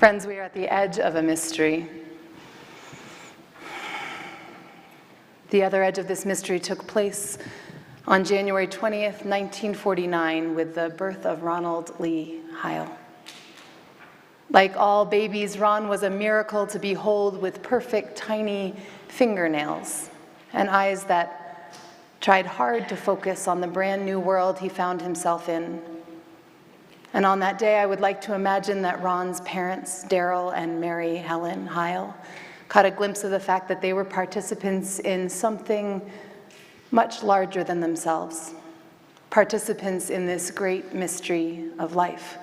Friends, we are at the edge of a mystery. The other edge of this mystery took place on January 20th, 1949, with the birth of Ronald Lee Heil. Like all babies, Ron was a miracle to behold, with perfect, tiny fingernails and eyes that tried hard to focus on the brand new world he found himself in. And on that day, I would like to imagine that Ron's parents, Daryl and Mary Helen Heil, caught a glimpse of the fact that they were participants in something much larger than themselves, participants in this great mystery of life.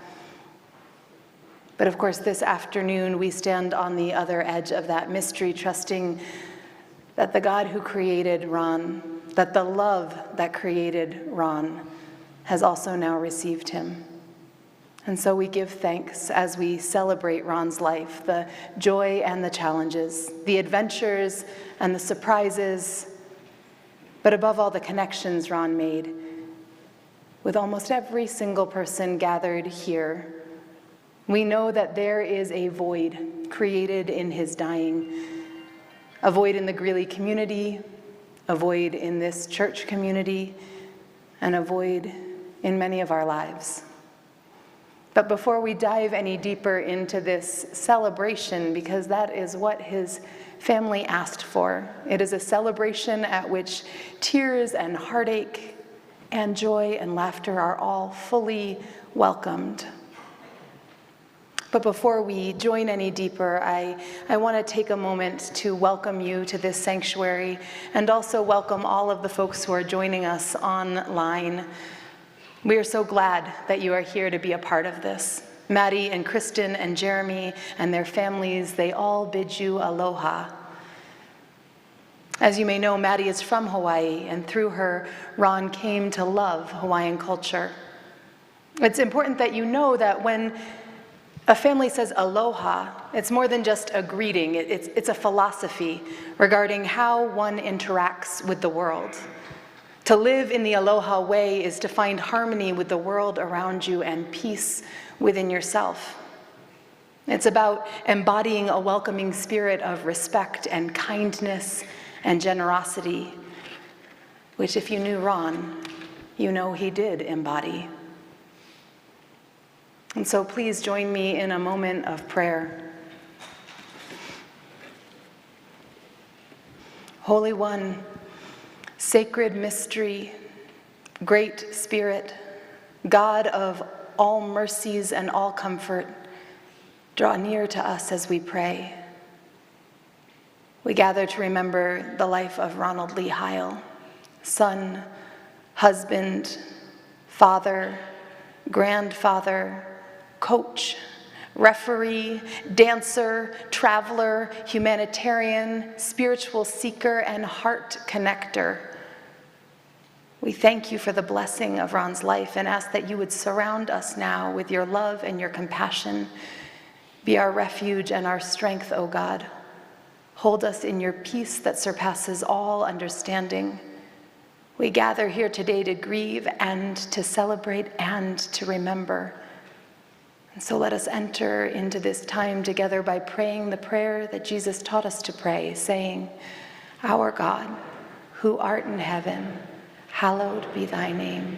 But of course, this afternoon, we stand on the other edge of that mystery, trusting that the God who created Ron, that the love that created Ron, has also now received him. And so we give thanks as we celebrate Ron's life, the joy and the challenges, the adventures and the surprises, but above all, the connections Ron made with almost every single person gathered here. We know that there is a void created in his dying, a void in the Greeley community, a void in this church community, and a void in many of our lives. But before we dive any deeper into this celebration, because that is what his family asked for, it is a celebration at which tears and heartache and joy and laughter are all fully welcomed. But before we join any deeper, I want to take a moment to welcome you to this sanctuary and also welcome all of the folks who are joining us online. We are so glad that you are here to be a part of this. Maddie and Kristen and Jeremy and their families, they all bid you aloha. As you may know, Maddie is from Hawaii, and through her, Ron came to love Hawaiian culture. It's important that you know that when a family says aloha, it's more than just a greeting. It's a philosophy regarding how one interacts with the world. To live in the aloha way is to find harmony with the world around you and peace within yourself. It's about embodying a welcoming spirit of respect and kindness and generosity, which if you knew Ron, you know he did embody. And so please join me in a moment of prayer. Holy One, sacred mystery, great Spirit, God of all mercies and all comfort, draw near to us as we pray. We gather to remember the life of Ronald Lee Heil, son, husband, father, grandfather, coach, referee, dancer, traveler, humanitarian, spiritual seeker, and heart connector. We thank you for the blessing of Ron's life and ask that you would surround us now with your love and your compassion. Be our refuge and our strength, O God. Hold us in your peace that surpasses all understanding. We gather here today to grieve and to celebrate and to remember. And so let us enter into this time together by praying the prayer that Jesus taught us to pray, saying, Our God, who art in heaven, hallowed be thy name.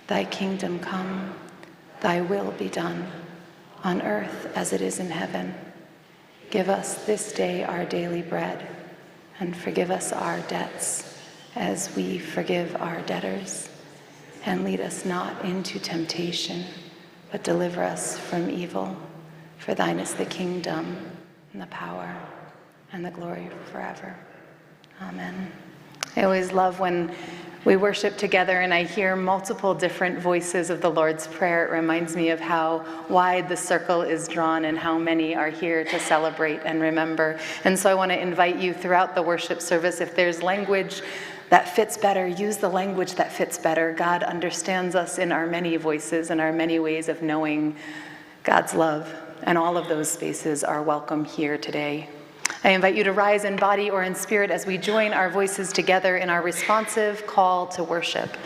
Thy kingdom come, thy will be done, on earth as it is in heaven. Give us this day our daily bread, and forgive us our debts, as we forgive our debtors. And lead us not into temptation, but deliver us from evil. For thine is the kingdom, and the power, and the glory forever. Amen. I always love when we worship together and I hear multiple different voices of the Lord's Prayer. It reminds me of how wide the circle is drawn and how many are here to celebrate and remember. And so I want to invite you throughout the worship service, if there's language that fits better, use the language that fits better. God understands us in our many voices and our many ways of knowing God's love. And all of those spaces are welcome here today. I invite you to rise in body or in spirit as we join our voices together in our responsive call to worship.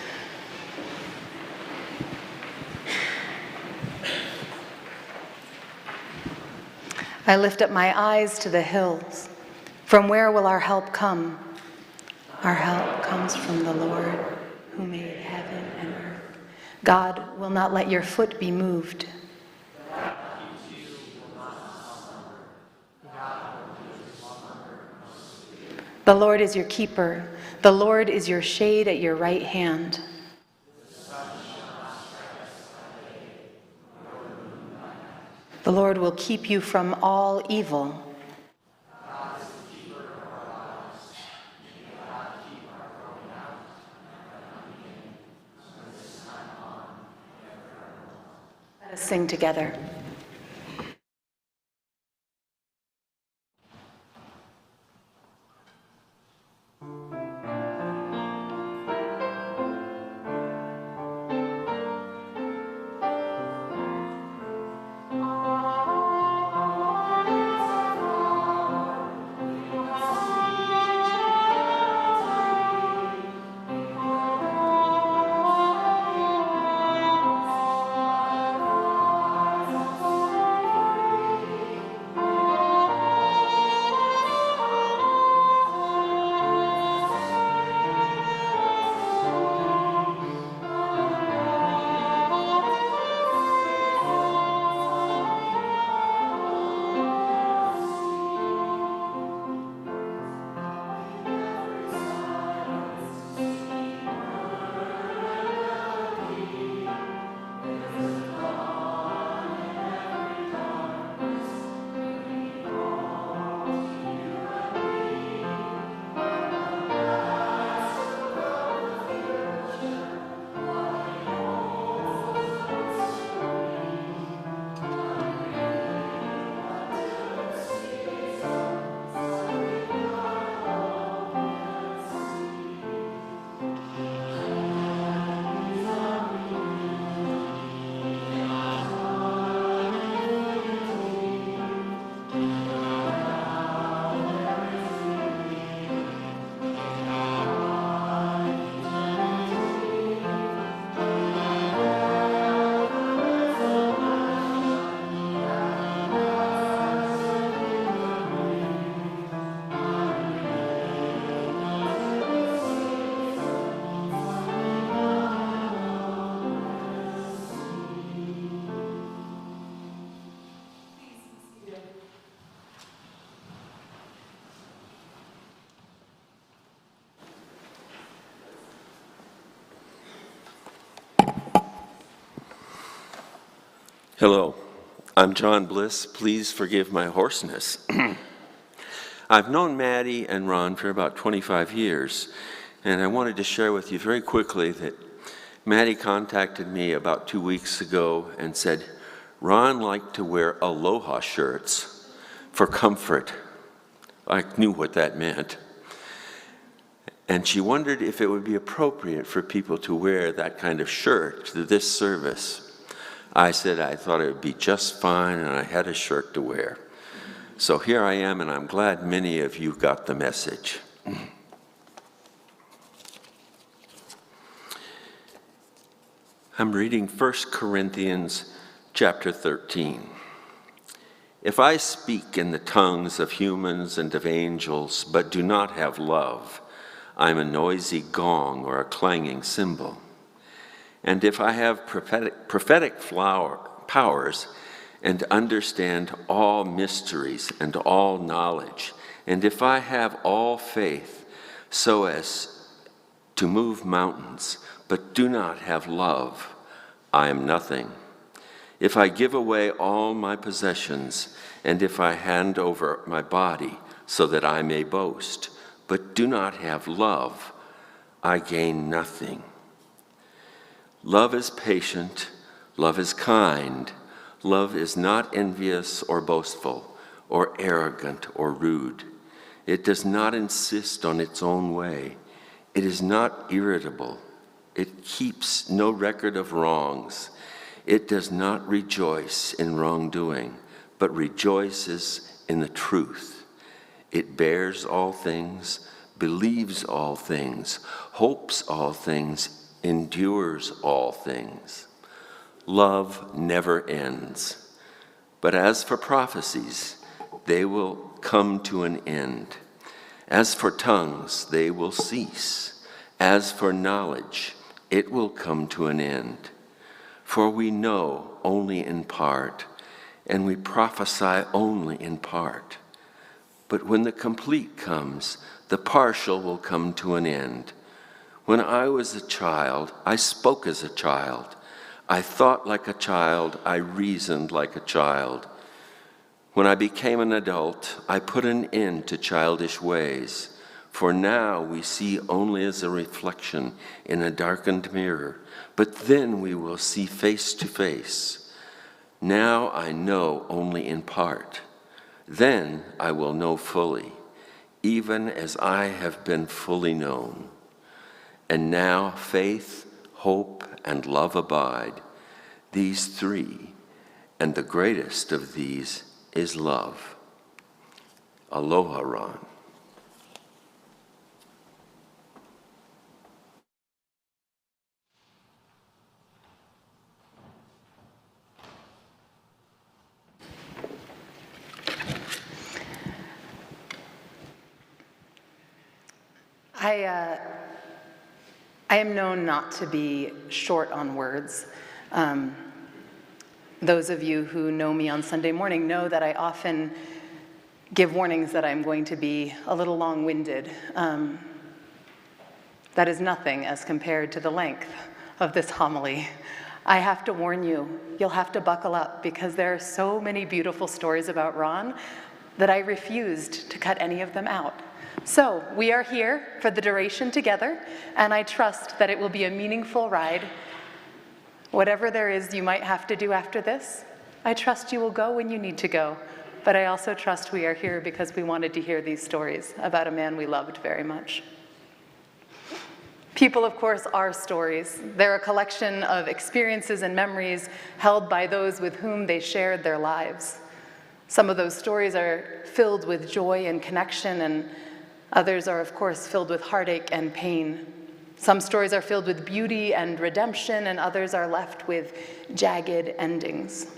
I lift up my eyes to the hills. From where will our help come? Our help comes from the Lord, who made heaven and earth. God will not let your foot be moved. The Lord is your keeper. The Lord is your shade at your right hand. The Lord will keep you from all evil. Let us sing together. Hello, I'm John Bliss. Please forgive my hoarseness. I've known Maddie and Ron for about 25 years, and I wanted to share with you very quickly that Maddie contacted me about 2 weeks ago and said, Ron liked to wear aloha shirts for comfort. I knew what that meant. And she wondered if it would be appropriate for people to wear that kind of shirt to this service. I said I thought it would be just fine, and I had a shirt to wear. So here I am, and I'm glad many of you got the message. I'm reading 1 Corinthians chapter 13. If I speak in the tongues of humans and of angels, but do not have love, I'm a noisy gong or a clanging cymbal. And if I have prophetic powers and understand all mysteries and all knowledge, and if I have all faith so as to move mountains, but do not have love, I am nothing. If I give away all my possessions, and if I hand over my body so that I may boast, but do not have love, I gain nothing. Love is patient, love is kind, love is not envious or boastful, or arrogant or rude. It does not insist on its own way. It is not irritable. It keeps no record of wrongs. It does not rejoice in wrongdoing, but rejoices in the truth. It bears all things, believes all things, hopes all things, endures all things. Love never ends. But as for prophecies, they will come to an end. As for tongues, they will cease. As for knowledge, it will come to an end. For we know only in part, and we prophesy only in part. But when the complete comes, the partial will come to an end. When I was a child, I spoke as a child. I thought like a child, I reasoned like a child. When I became an adult, I put an end to childish ways. For now we see only as a reflection in a darkened mirror, but then we will see face to face. Now I know only in part. Then I will know fully, even as I have been fully known. And now faith, hope, and love abide, these three, and the greatest of these is love. Aloha, Ron. I am known not to be short on words. Those of you who know me on Sunday morning know that I often give warnings that I'm going to be a little long-winded. That is nothing as compared to the length of this homily. I have to warn you, you'll have to buckle up because there are so many beautiful stories about Ron that I refused to cut any of them out. So we are here for the duration together, and I trust that it will be a meaningful ride. Whatever there is you might have to do after this, I trust you will go when you need to go. But I also trust we are here because we wanted to hear these stories about a man we loved very much. People, of course, are stories. They're a collection of experiences and memories held by those with whom they shared their lives. Some of those stories are filled with joy and connection, and others are, of course, filled with heartache and pain. Some stories are filled with beauty and redemption, and others are left with jagged endings.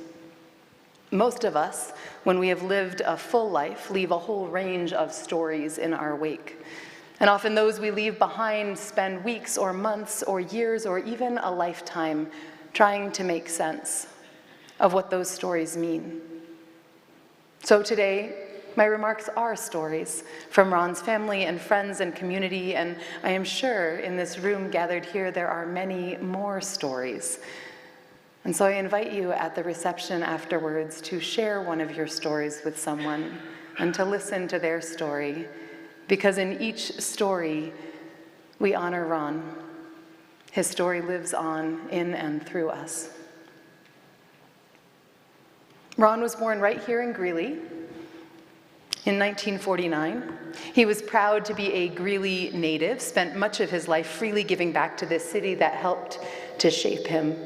Most of us, when we have lived a full life, leave a whole range of stories in our wake. And often those we leave behind spend weeks or months or years or even a lifetime trying to make sense of what those stories mean. So today, my remarks are stories from Ron's family and friends and community, and I am sure in this room gathered here there are many more stories. And so I invite you at the reception afterwards to share one of your stories with someone and to listen to their story, because in each story we honor Ron. His story lives on in and through us. Ron was born right here in Greeley in 1949. He was proud to be a Greeley native, spent much of his life freely giving back to this city that helped to shape him.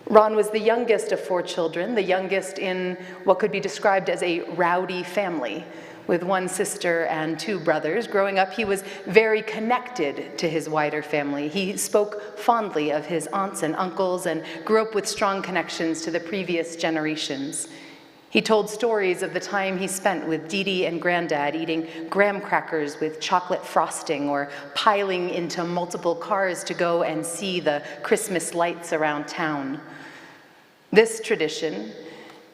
Ron was the youngest of 4 children, the youngest in what could be described as a rowdy family, with 1 sister and 2 brothers. Growing up, he was very connected to his wider family. He spoke fondly of his aunts and uncles and grew up with strong connections to the previous generations. He told stories of the time he spent with Dee Dee and Granddad eating graham crackers with chocolate frosting or piling into multiple cars to go and see the Christmas lights around town. This tradition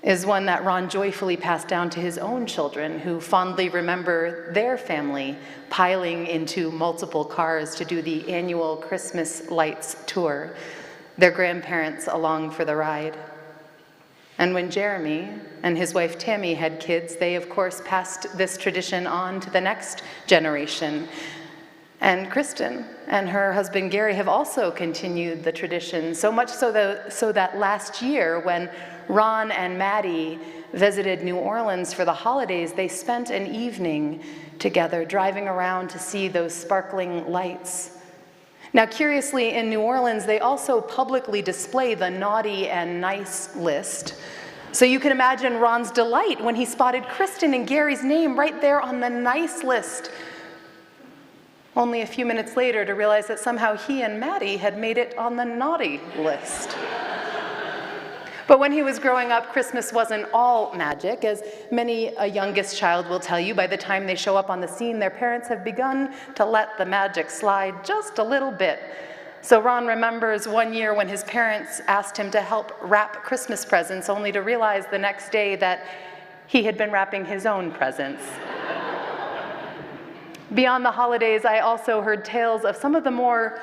is one that Ron joyfully passed down to his own children, who fondly remember their family piling into multiple cars to do the annual Christmas lights tour, their grandparents along for the ride. And when Jeremy and his wife Tammy had kids, they of course passed this tradition on to the next generation. And Kristen and her husband Gary have also continued the tradition, so much so that last year when Ron and Maddie visited New Orleans for the holidays, they spent an evening together driving around to see those sparkling lights. Now, curiously, in New Orleans, they also publicly display the naughty and nice list. So you can imagine Ron's delight when he spotted Kristen and Gary's name right there on the nice list, only a few minutes later to realize that somehow he and Maddie had made it on the naughty list. But when he was growing up, Christmas wasn't all magic. As many a youngest child will tell you, by the time they show up on the scene, their parents have begun to let the magic slide just a little bit. So Ron remembers one year when his parents asked him to help wrap Christmas presents, only to realize the next day that he had been wrapping his own presents. Beyond the holidays, I also heard tales of some of the more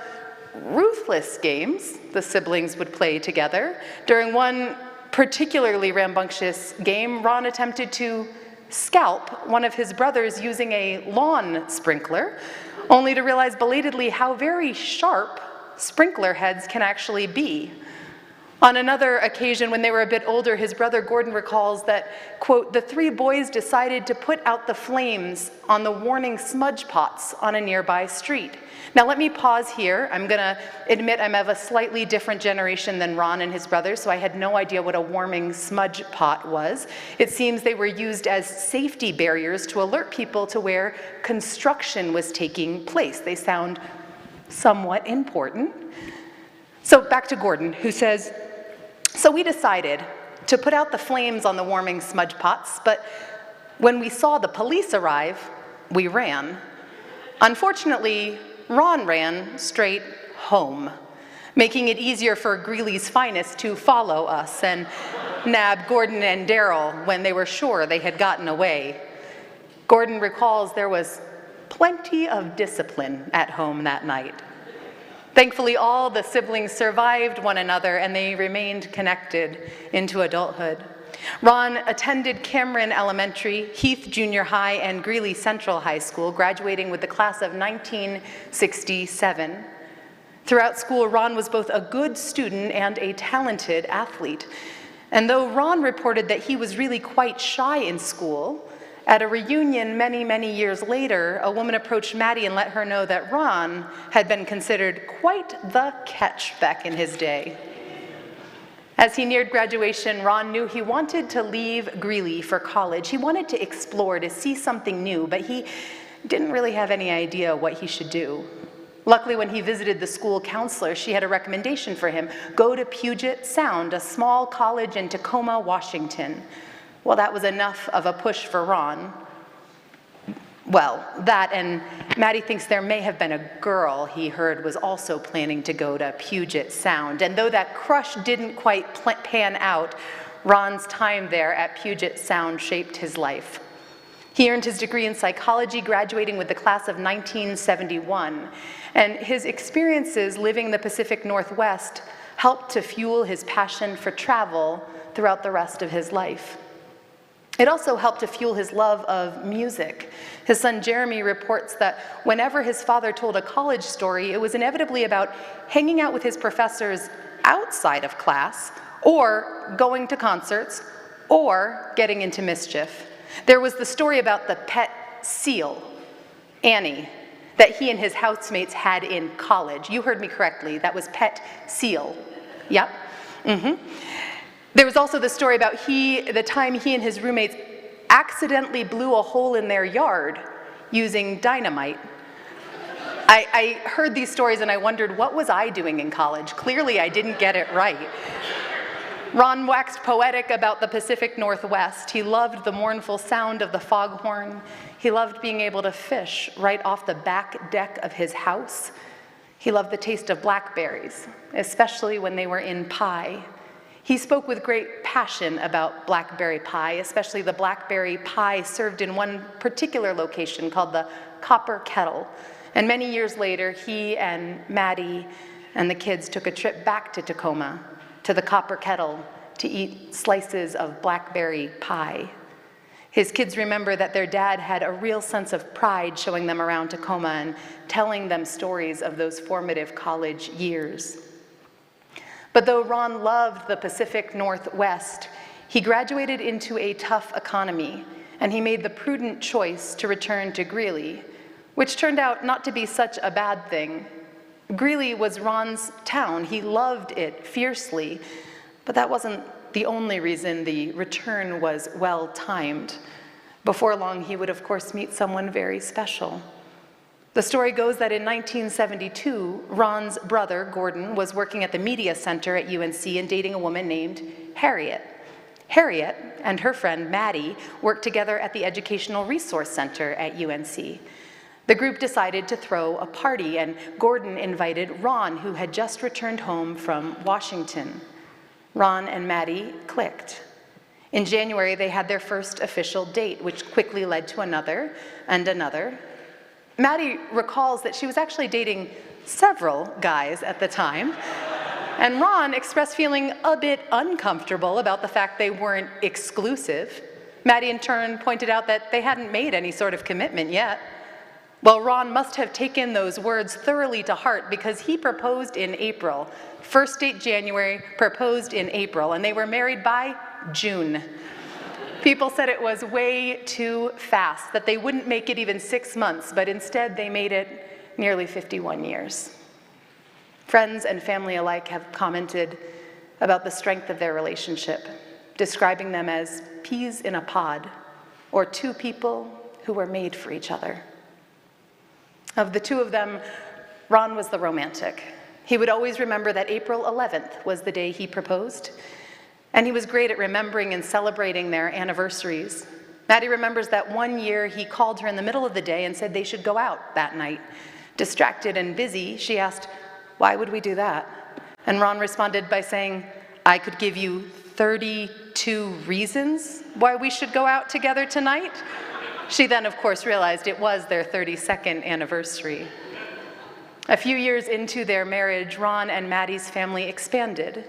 ruthless games the siblings would play together. During one particularly rambunctious game, Ron attempted to scalp one of his brothers using a lawn sprinkler, only to realize belatedly how very sharp sprinkler heads can actually be. On another occasion, when they were a bit older, his brother Gordon recalls that, quote, the three boys decided to put out the flames on the warning smudge pots on a nearby street. Now let me pause here. I'm gonna admit I'm of a slightly different generation than Ron and his brothers, so I had no idea what a warming smudge pot was. It seems they were used as safety barriers to alert people to where construction was taking place. They sound somewhat important. So back to Gordon, who says, so we decided to put out the flames on the warming smudge pots, but when we saw the police arrive, we ran. Unfortunately, Ron ran straight home, making it easier for Greeley's finest to follow us and nab Gordon and Daryl when they were sure they had gotten away. Gordon recalls there was plenty of discipline at home that night. Thankfully, all the siblings survived one another and they remained connected into adulthood. Ron attended Cameron Elementary, Heath Junior High, and Greeley Central High School, graduating with the class of 1967. Throughout school, Ron was both a good student and a talented athlete. And though Ron reported that he was really quite shy in school, at a reunion many, many years later, a woman approached Maddie and let her know that Ron had been considered quite the catch back in his day. As he neared graduation, Ron knew he wanted to leave Greeley for college. He wanted to explore, to see something new, but he didn't really have any idea what he should do. Luckily, when he visited the school counselor, she had a recommendation for him. Go to Puget Sound, a small college in Tacoma, Washington. Well, that was enough of a push for Ron. Well, that, and Maddie thinks there may have been a girl he heard was also planning to go to Puget Sound. And though that crush didn't quite pan out, Ron's time there at Puget Sound shaped his life. He earned his degree in psychology, graduating with the class of 1971. And his experiences living in the Pacific Northwest helped to fuel his passion for travel throughout the rest of his life. It also helped to fuel his love of music. His son Jeremy reports that whenever his father told a college story, it was inevitably about hanging out with his professors outside of class, or going to concerts, or getting into mischief. There was the story about the pet seal, Annie, that he and his housemates had in college. You heard me correctly, that was pet seal. Yep. There was also the story about the time he and his roommates accidentally blew a hole in their yard using dynamite. I heard these stories and I wondered, what was I doing in college? Clearly I didn't get it right. Ron waxed poetic about the Pacific Northwest. He loved the mournful sound of the foghorn. He loved being able to fish right off the back deck of his house. He loved the taste of blackberries, especially when they were in pie. He spoke with great passion about blackberry pie, especially the blackberry pie served in one particular location called the Copper Kettle. And many years later, he and Maddie and the kids took a trip back to Tacoma, to the Copper Kettle, to eat slices of blackberry pie. His kids remember that their dad had a real sense of pride showing them around Tacoma and telling them stories of those formative college years. But though Ron loved the Pacific Northwest, he graduated into a tough economy, and he made the prudent choice to return to Greeley, which turned out not to be such a bad thing. Greeley was Ron's town. He loved it fiercely, but that wasn't the only reason the return was well-timed. Before long, he would, of course, meet someone very special. The story goes that in 1972, Ron's brother, Gordon, was working at the media center at UNC and dating a woman named Harriet. Harriet and her friend Maddie worked together at the Educational Resource Center at UNC. The group decided to throw a party, and Gordon invited Ron, who had just returned home from Washington. Ron and Maddie clicked. In January, they had their first official date, which quickly led to another and another. Maddie recalls that she was actually dating several guys at the time, and Ron expressed feeling a bit uncomfortable about the fact they weren't exclusive. Maddie, in turn, pointed out that they hadn't made any sort of commitment yet. Well, Ron must have taken those words thoroughly to heart, because he proposed in April. First date January, proposed in April, and they were married by June. People said it was way too fast, that they wouldn't make it even 6 months, but instead they made it nearly 51 years. Friends and family alike have commented about the strength of their relationship, describing them as peas in a pod, or two people who were made for each other. Of the two of them, Ron was the romantic. He would always remember that April 11th was the day he proposed, and he was great at remembering and celebrating their anniversaries. Maddie remembers that one year he called her in the middle of the day and said they should go out that night. Distracted and busy, she asked, "Why would we do that?" And Ron responded by saying, "I could give you 32 reasons why we should go out together tonight." She then, of course, realized it was their 32nd anniversary. A few years into their marriage, Ron and Maddie's family expanded.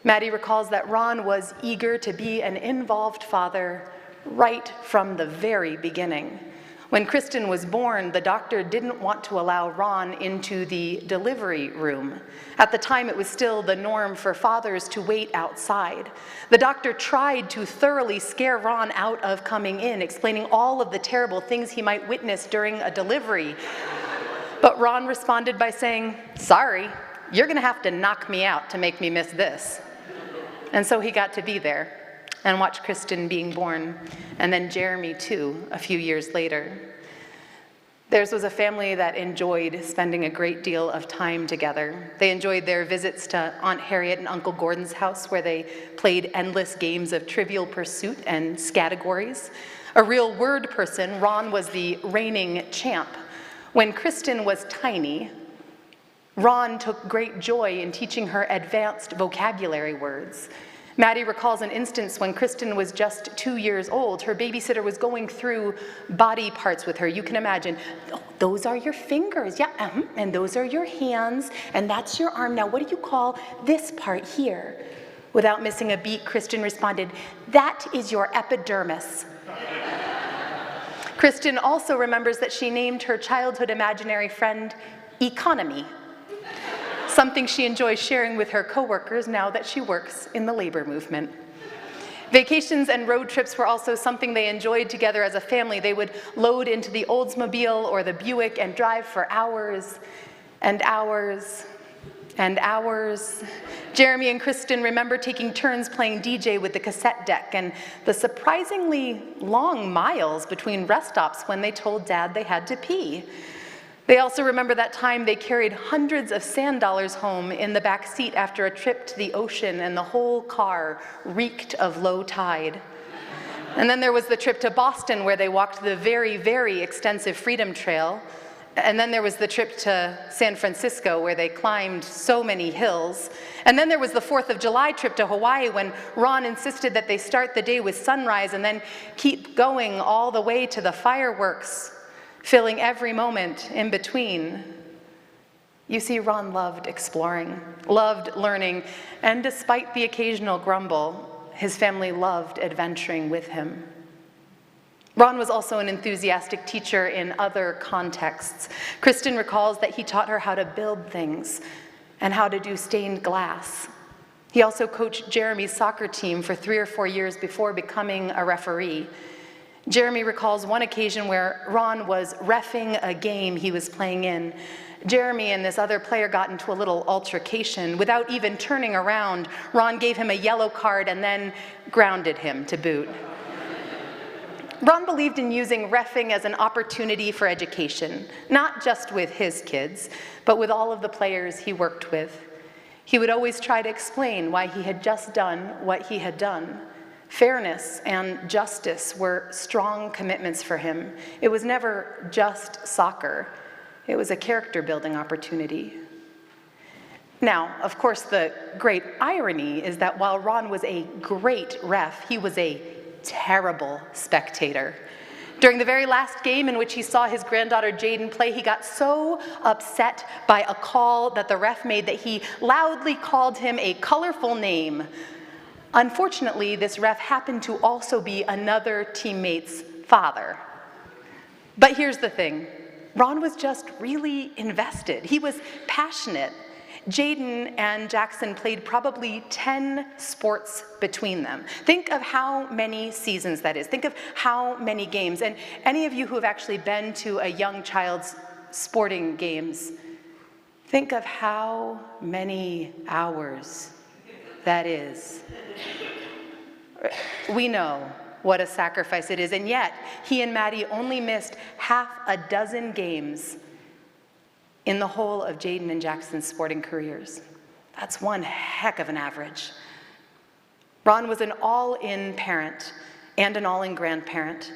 Maddie recalls that Ron was eager to be an involved father right from the very beginning. When Kristen was born, the doctor didn't want to allow Ron into the delivery room. At the time, it was still the norm for fathers to wait outside. The doctor tried to thoroughly scare Ron out of coming in, explaining all of the terrible things he might witness during a delivery. But Ron responded by saying, "Sorry, you're gonna have to knock me out to make me miss this." And so he got to be there and watch Kristen being born, and then Jeremy too, a few years later. Theirs was a family that enjoyed spending a great deal of time together. They enjoyed their visits to Aunt Harriet and Uncle Gordon's house, where they played endless games of Trivial Pursuit and Scattergories. A real word person, Ron was the reigning champ. When Kristen was tiny, Ron took great joy in teaching her advanced vocabulary words. Maddie recalls an instance when Kristen was just 2 years old. Her babysitter was going through body parts with her. You can imagine, "Oh, those are your fingers, yeah, and those are your hands, and that's your arm. Now, what do you call this part here?" Without missing a beat, Kristen responded, "That is your epidermis." Kristen also remembers that she named her childhood imaginary friend Economy, something she enjoys sharing with her coworkers now that she works in the labor movement. Vacations and road trips were also something they enjoyed together as a family. They would load into the Oldsmobile or the Buick and drive for hours and hours and hours. Jeremy and Kristen remember taking turns playing DJ with the cassette deck and the surprisingly long miles between rest stops when they told Dad they had to pee. They also remember that time they carried hundreds of sand dollars home in the back seat after a trip to the ocean, and the whole car reeked of low tide. And then there was the trip to Boston, where they walked the very, very extensive Freedom Trail. And then there was the trip to San Francisco, where they climbed so many hills. And then there was the 4th of July trip to Hawaii, when Ron insisted that they start the day with sunrise and then keep going all the way to the fireworks, filling every moment in between. You see, Ron loved exploring, loved learning, and despite the occasional grumble, his family loved adventuring with him. Ron was also an enthusiastic teacher in other contexts. Kristen recalls that he taught her how to build things and how to do stained glass. He also coached Jeremy's soccer team for 3 or 4 years before becoming a referee. Jeremy recalls one occasion where Ron was reffing a game he was playing in. Jeremy and this other player got into a little altercation. Without even turning around, Ron gave him a yellow card and then grounded him to boot. Ron believed in using reffing as an opportunity for education, not just with his kids, but with all of the players he worked with. He would always try to explain why he had just done what he had done. Fairness and justice were strong commitments for him. It was never just soccer. It was a character-building opportunity. Now, of course, the great irony is that while Ron was a great ref, he was a terrible spectator. During the very last game in which he saw his granddaughter Jaden play, he got so upset by a call that the ref made that he loudly called him a colorful name. Unfortunately, this ref happened to also be another teammate's father. But here's the thing, Ron was just really invested. He was passionate. Jaden and Jackson played probably 10 sports between them. Think of how many seasons that is. Think of how many games. And any of you who have actually been to a young child's sporting games, think of how many hours that is. We know what a sacrifice it is, and yet he and Maddie only missed half a dozen games in the whole of Jaden and Jackson's sporting careers. That's one heck of an average. Ron was an all-in parent and an all-in grandparent,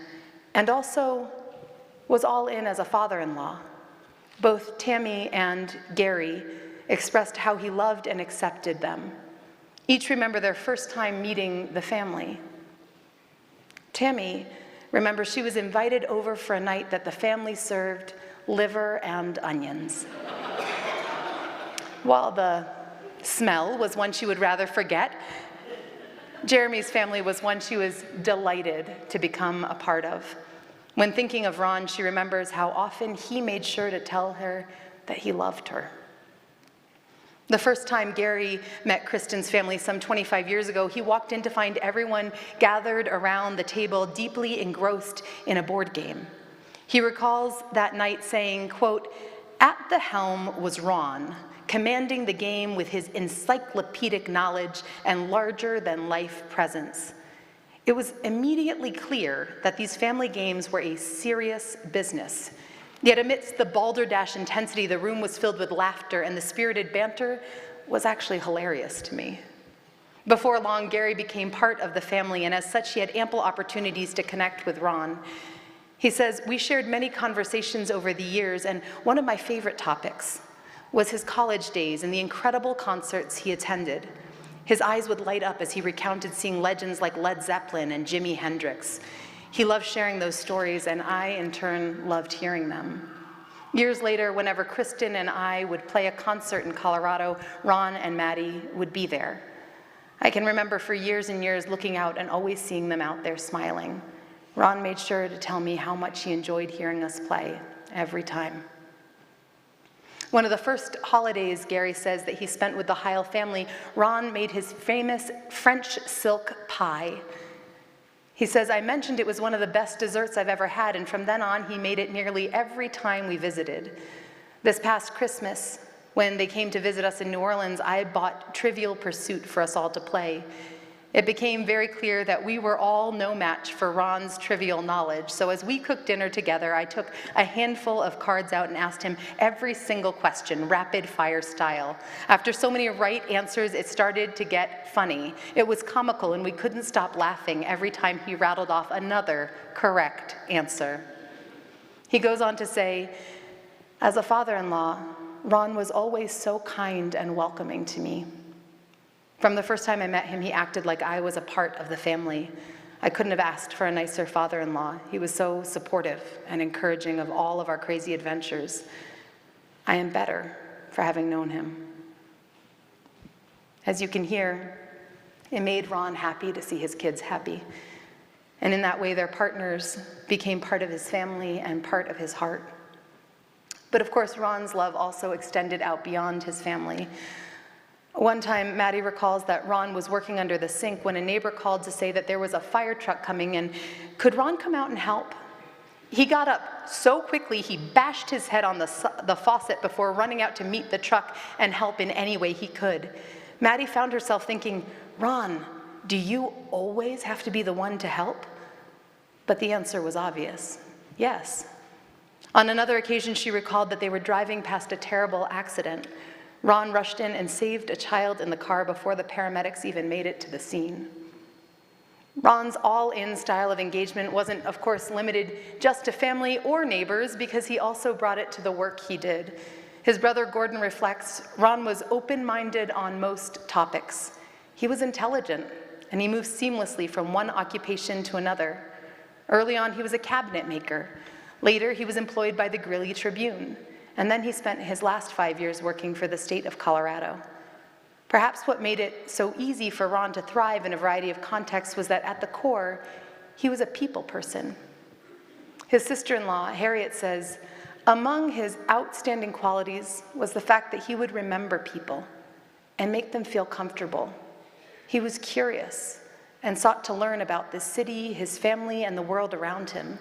and also was all-in as a father-in-law. Both Tammy and Gary expressed how he loved and accepted them. Each remember their first time meeting the family. Tammy remembers she was invited over for a night that the family served liver and onions. While the smell was one she would rather forget, Jeremy's family was one she was delighted to become a part of. When thinking of Ron, she remembers how often he made sure to tell her that he loved her. The first time Gary met Kristen's family some 25 years ago, he walked in to find everyone gathered around the table deeply engrossed in a board game. He recalls that night saying, quote, "At the helm was Ron, commanding the game with his encyclopedic knowledge and larger-than-life presence. It was immediately clear that these family games were a serious business. Yet amidst the balderdash intensity, the room was filled with laughter, and the spirited banter was actually hilarious to me." Before long, Gary became part of the family, and as such, he had ample opportunities to connect with Ron. He says, "We shared many conversations over the years, and one of my favorite topics was his college days and the incredible concerts he attended. His eyes would light up as he recounted seeing legends like Led Zeppelin and Jimi Hendrix. He loved sharing those stories, and I, in turn, loved hearing them. Years later, whenever Kristen and I would play a concert in Colorado, Ron and Maddie would be there. I can remember for years and years looking out and always seeing them out there smiling. Ron made sure to tell me how much he enjoyed hearing us play every time." One of the first holidays, Gary says, that he spent with the Heil family, Ron made his famous French silk pie. He says, "I mentioned it was one of the best desserts I've ever had, and from then on, he made it nearly every time we visited. This past Christmas, when they came to visit us in New Orleans, I bought Trivial Pursuit for us all to play. It became very clear that we were all no match for Ron's trivial knowledge, so as we cooked dinner together, I took a handful of cards out and asked him every single question, rapid-fire style. After so many right answers, it started to get funny. It was comical, and we couldn't stop laughing every time he rattled off another correct answer." He goes on to say, "As a father-in-law, Ron was always so kind and welcoming to me. From the first time I met him, he acted like I was a part of the family. I couldn't have asked for a nicer father-in-law. He was so supportive and encouraging of all of our crazy adventures. I am better for having known him." As you can hear, it made Ron happy to see his kids happy. And in that way, their partners became part of his family and part of his heart. But of course, Ron's love also extended out beyond his family. One time, Maddie recalls that Ron was working under the sink when a neighbor called to say that there was a fire truck coming in. Could Ron come out and help? He got up so quickly, he bashed his head on the faucet before running out to meet the truck and help in any way he could. Maddie found herself thinking, "Ron, do you always have to be the one to help?" But the answer was obvious, yes. On another occasion, she recalled that they were driving past a terrible accident. Ron rushed in and saved a child in the car before the paramedics even made it to the scene. Ron's all-in style of engagement wasn't, of course, limited just to family or neighbors, because he also brought it to the work he did. His brother Gordon reflects, Ron was open-minded on most topics. He was intelligent, and he moved seamlessly from one occupation to another. Early on, he was a cabinet maker. Later, he was employed by the Greeley Tribune, and then he spent his last 5 years working for the state of Colorado. Perhaps what made it so easy for Ron to thrive in a variety of contexts was that at the core, he was a people person. His sister-in-law, Harriet, says, among his outstanding qualities was the fact that he would remember people and make them feel comfortable. He was curious and sought to learn about the city, his family, and the world around him.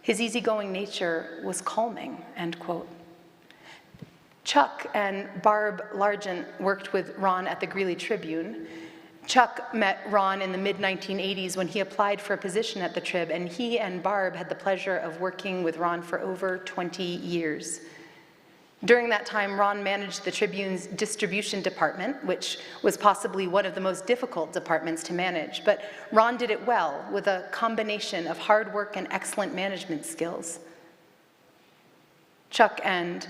His easygoing nature was calming, end quote. Chuck and Barb Largent worked with Ron at the Greeley Tribune. Chuck met Ron in the mid-1980s when he applied for a position at the Trib, and he and Barb had the pleasure of working with Ron for over 20 years. During that time, Ron managed the Tribune's distribution department, which was possibly one of the most difficult departments to manage, but Ron did it well with a combination of hard work and excellent management skills. Chuck and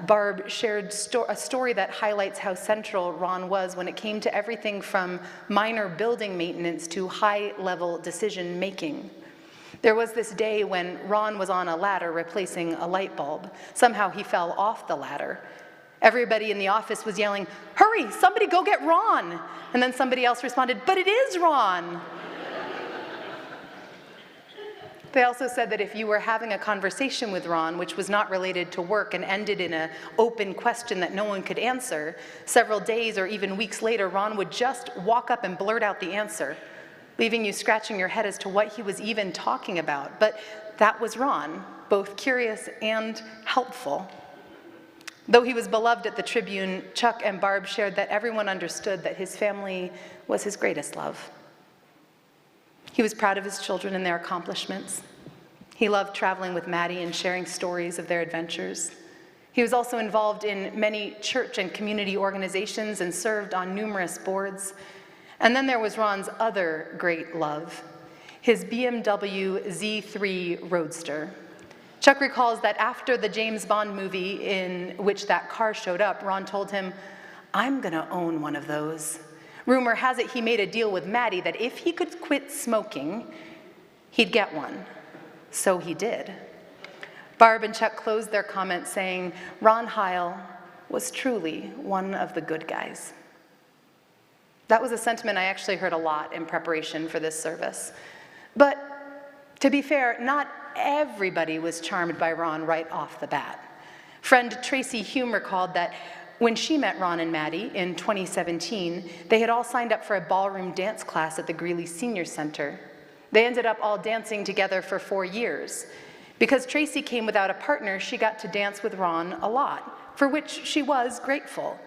Barb shared a story that highlights how central Ron was when it came to everything from minor building maintenance to high-level decision-making. There was this day when Ron was on a ladder replacing a light bulb. Somehow he fell off the ladder. Everybody in the office was yelling, "Hurry, somebody go get Ron!" And then somebody else responded, "But it is Ron!" They also said that if you were having a conversation with Ron, which was not related to work and ended in an open question that no one could answer, several days or even weeks later, Ron would just walk up and blurt out the answer, leaving you scratching your head as to what he was even talking about. But that was Ron, both curious and helpful. Though he was beloved at the Tribune, Chuck and Barb shared that everyone understood that his family was his greatest love. He was proud of his children and their accomplishments. He loved traveling with Maddie and sharing stories of their adventures. He was also involved in many church and community organizations and served on numerous boards. And then there was Ron's other great love, his BMW Z3 Roadster. Chuck recalls that after the James Bond movie in which that car showed up, Ron told him, "I'm gonna own one of those." Rumor has it he made a deal with Maddie that if he could quit smoking, he'd get one. So he did. Barb and Chuck closed their comments saying, Ron Heil was truly one of the good guys. That was a sentiment I actually heard a lot in preparation for this service. But to be fair, not everybody was charmed by Ron right off the bat. Friend Tracy Hume recalled that when she met Ron and Maddie in 2017, they had all signed up for a ballroom dance class at the Greeley Senior Center. They ended up all dancing together for 4 years. Because Tracy came without a partner, she got to dance with Ron a lot, for which she was grateful.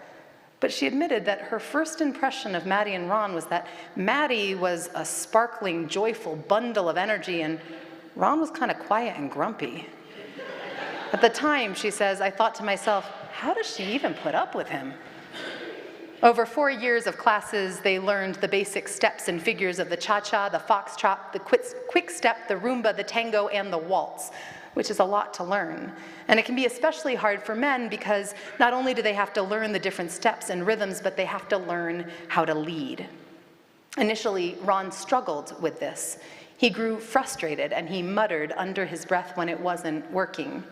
But she admitted that her first impression of Maddie and Ron was that Maddie was a sparkling, joyful bundle of energy, and Ron was kind of quiet and grumpy. At the time, she says, I thought to myself, how does she even put up with him? Over 4 years of classes, they learned the basic steps and figures of the cha-cha, the foxtrot, the quick step, the rumba, the tango, and the waltz, which is a lot to learn. And it can be especially hard for men because not only do they have to learn the different steps and rhythms, but they have to learn how to lead. Initially, Ron struggled with this. He grew frustrated and he muttered under his breath when it wasn't working.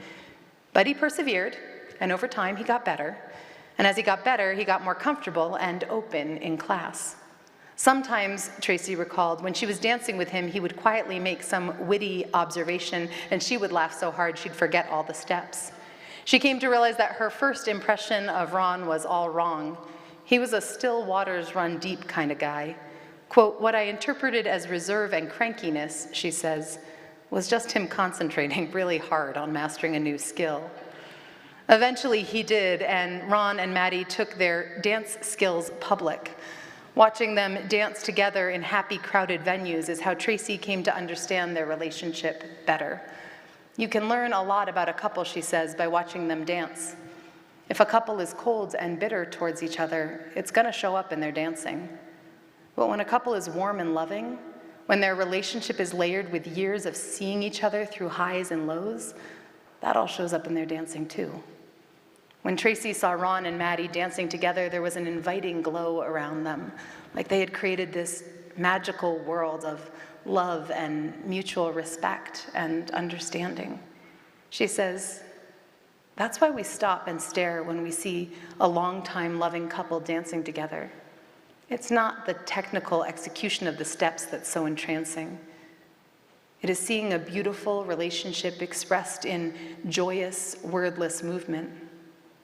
But he persevered, and over time he got better. And as he got better, he got more comfortable and open in class. Sometimes, Tracy recalled, when she was dancing with him, he would quietly make some witty observation, and she would laugh so hard she'd forget all the steps. She came to realize that her first impression of Ron was all wrong. He was a still waters run deep kind of guy. Quote, what I interpreted as reserve and crankiness, she says, was just him concentrating really hard on mastering a new skill. Eventually he did, and Ron and Maddie took their dance skills public. Watching them dance together in happy, crowded venues is how Tracy came to understand their relationship better. You can learn a lot about a couple, she says, by watching them dance. If a couple is cold and bitter towards each other, it's going to show up in their dancing. But when a couple is warm and loving, when their relationship is layered with years of seeing each other through highs and lows, that all shows up in their dancing too. When Tracy saw Ron and Maddie dancing together, there was an inviting glow around them, like they had created this magical world of love and mutual respect and understanding. She says, that's why we stop and stare when we see a long-time loving couple dancing together. It's not the technical execution of the steps that's so entrancing. It is seeing a beautiful relationship expressed in joyous, wordless movement.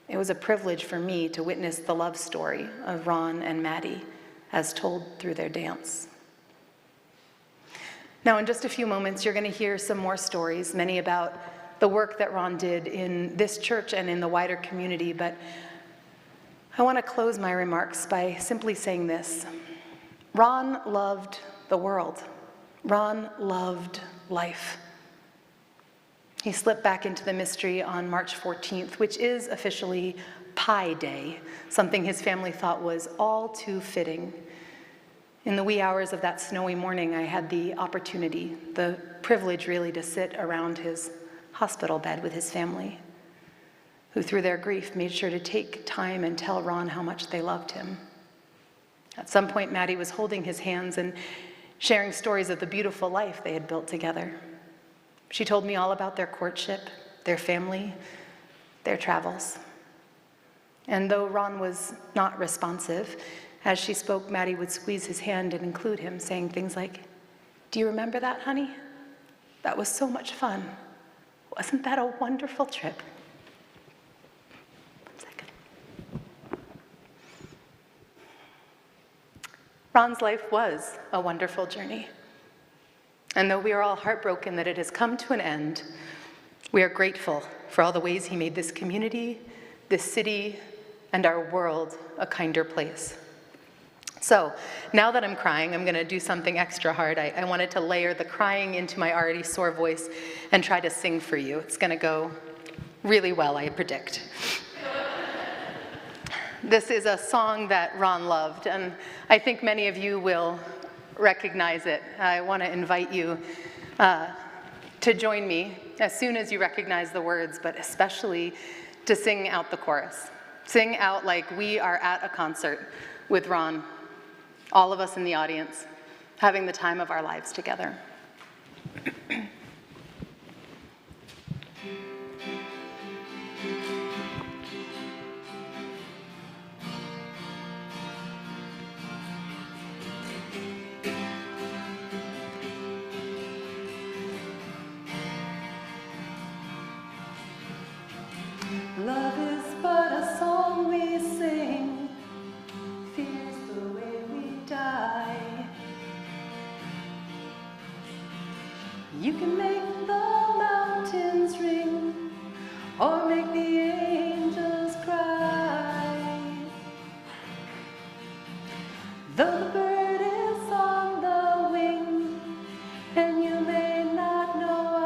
It was a privilege for me to witness the love story of Ron and Maddie as told through their dance. Now, in just a few moments, you're going to hear some more stories, many about the work that Ron did in this church and in the wider community, but I want to close my remarks by simply saying this. Ron loved the world. Ron loved life. He slipped back into the mystery on March 14th, which is officially Pi Day, something his family thought was all too fitting. In the wee hours of that snowy morning, I had the opportunity, the privilege really, to sit around his hospital bed with his family, who through their grief made sure to take time and tell Ron how much they loved him. At some point, Maddie was holding his hands and sharing stories of the beautiful life they had built together. She told me all about their courtship, their family, their travels. And though Ron was not responsive, as she spoke, Maddie would squeeze his hand and include him, saying things like, "Do you remember that, honey? That was so much fun. Wasn't that a wonderful trip?" One second. Ron's life was a wonderful journey. And though we are all heartbroken that it has come to an end, we are grateful for all the ways he made this community, this city, and our world a kinder place. So now that I'm crying, I'm going to do something extra hard. I wanted to layer the crying into my already sore voice and try to sing for you. It's going to go really well, I predict. This is a song that Ron loved, and I think many of you will recognize it. I want to invite you to join me as soon as you recognize the words, but especially to sing out the chorus. Sing out like we are at a concert with Ron, all of us in the audience, having the time of our lives together. Love is but a song we sing, fear's the way we die. You can make the mountains ring, or make the angels cry. Though the bird is on the wing, and you may not know why.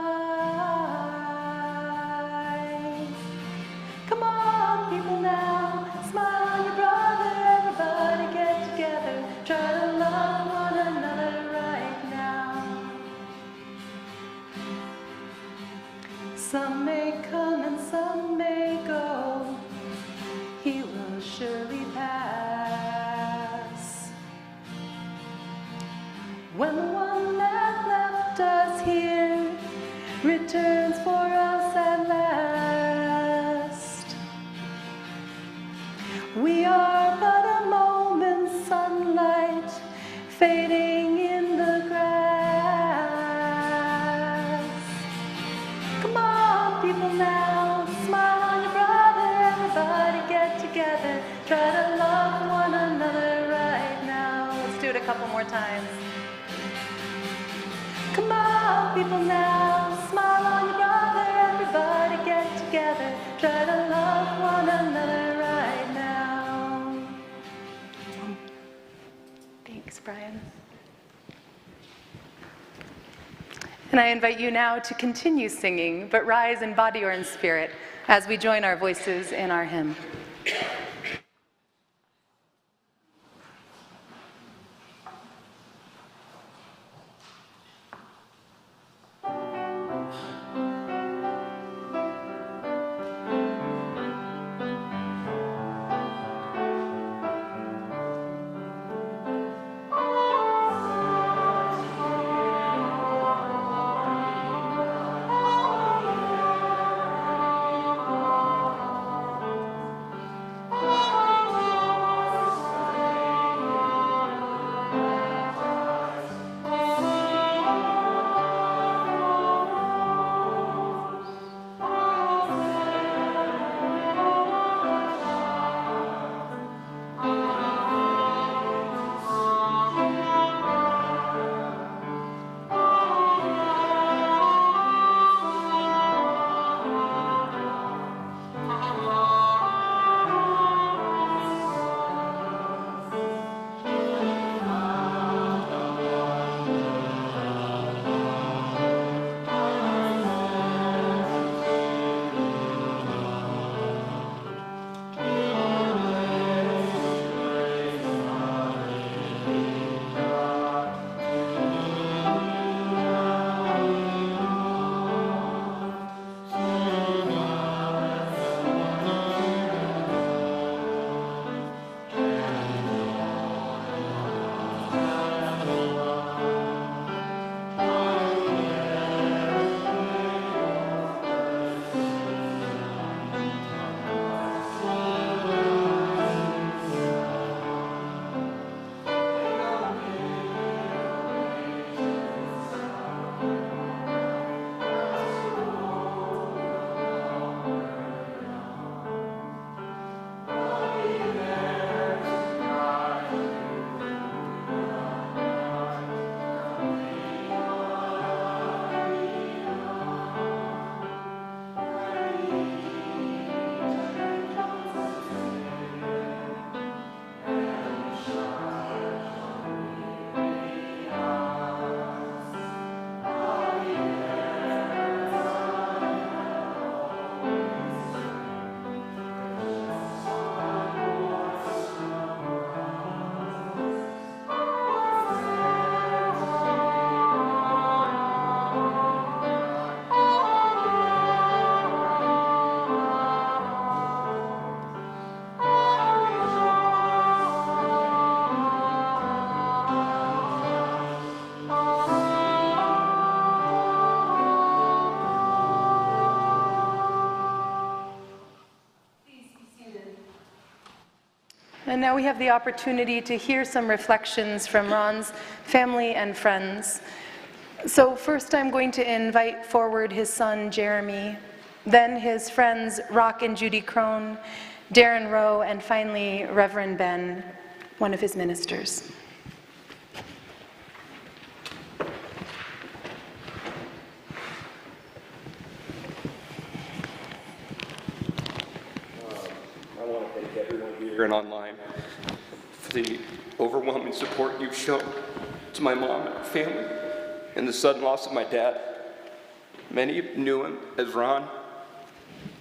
Come on, people now, smile on your brother, everybody get together, try to love one another right now. Some may come and some may go, he will surely pass. When the one that left us here returns for us at last, we are but a moment's sunlight fading in the grass. Come on, people now, smile on your brother, everybody get together, try to love one another right now. Let's do it a couple more times. Come on, people now, smile on your brother, everybody get together, try to love one another right now. Thanks, Brian. And I invite you now to continue singing, but rise in body or in spirit as we join our voices in our hymn. And now we have the opportunity to hear some reflections from Ron's family and friends. So first I'm going to invite forward his son, Jeremy, then his friends, Rock and Judy Crone, Darren Rowe, and finally, Reverend Ben, one of his ministers. I want to thank everyone here and online for the overwhelming support you've shown to my mom and our family and the sudden loss of my dad. Many knew him as Ron,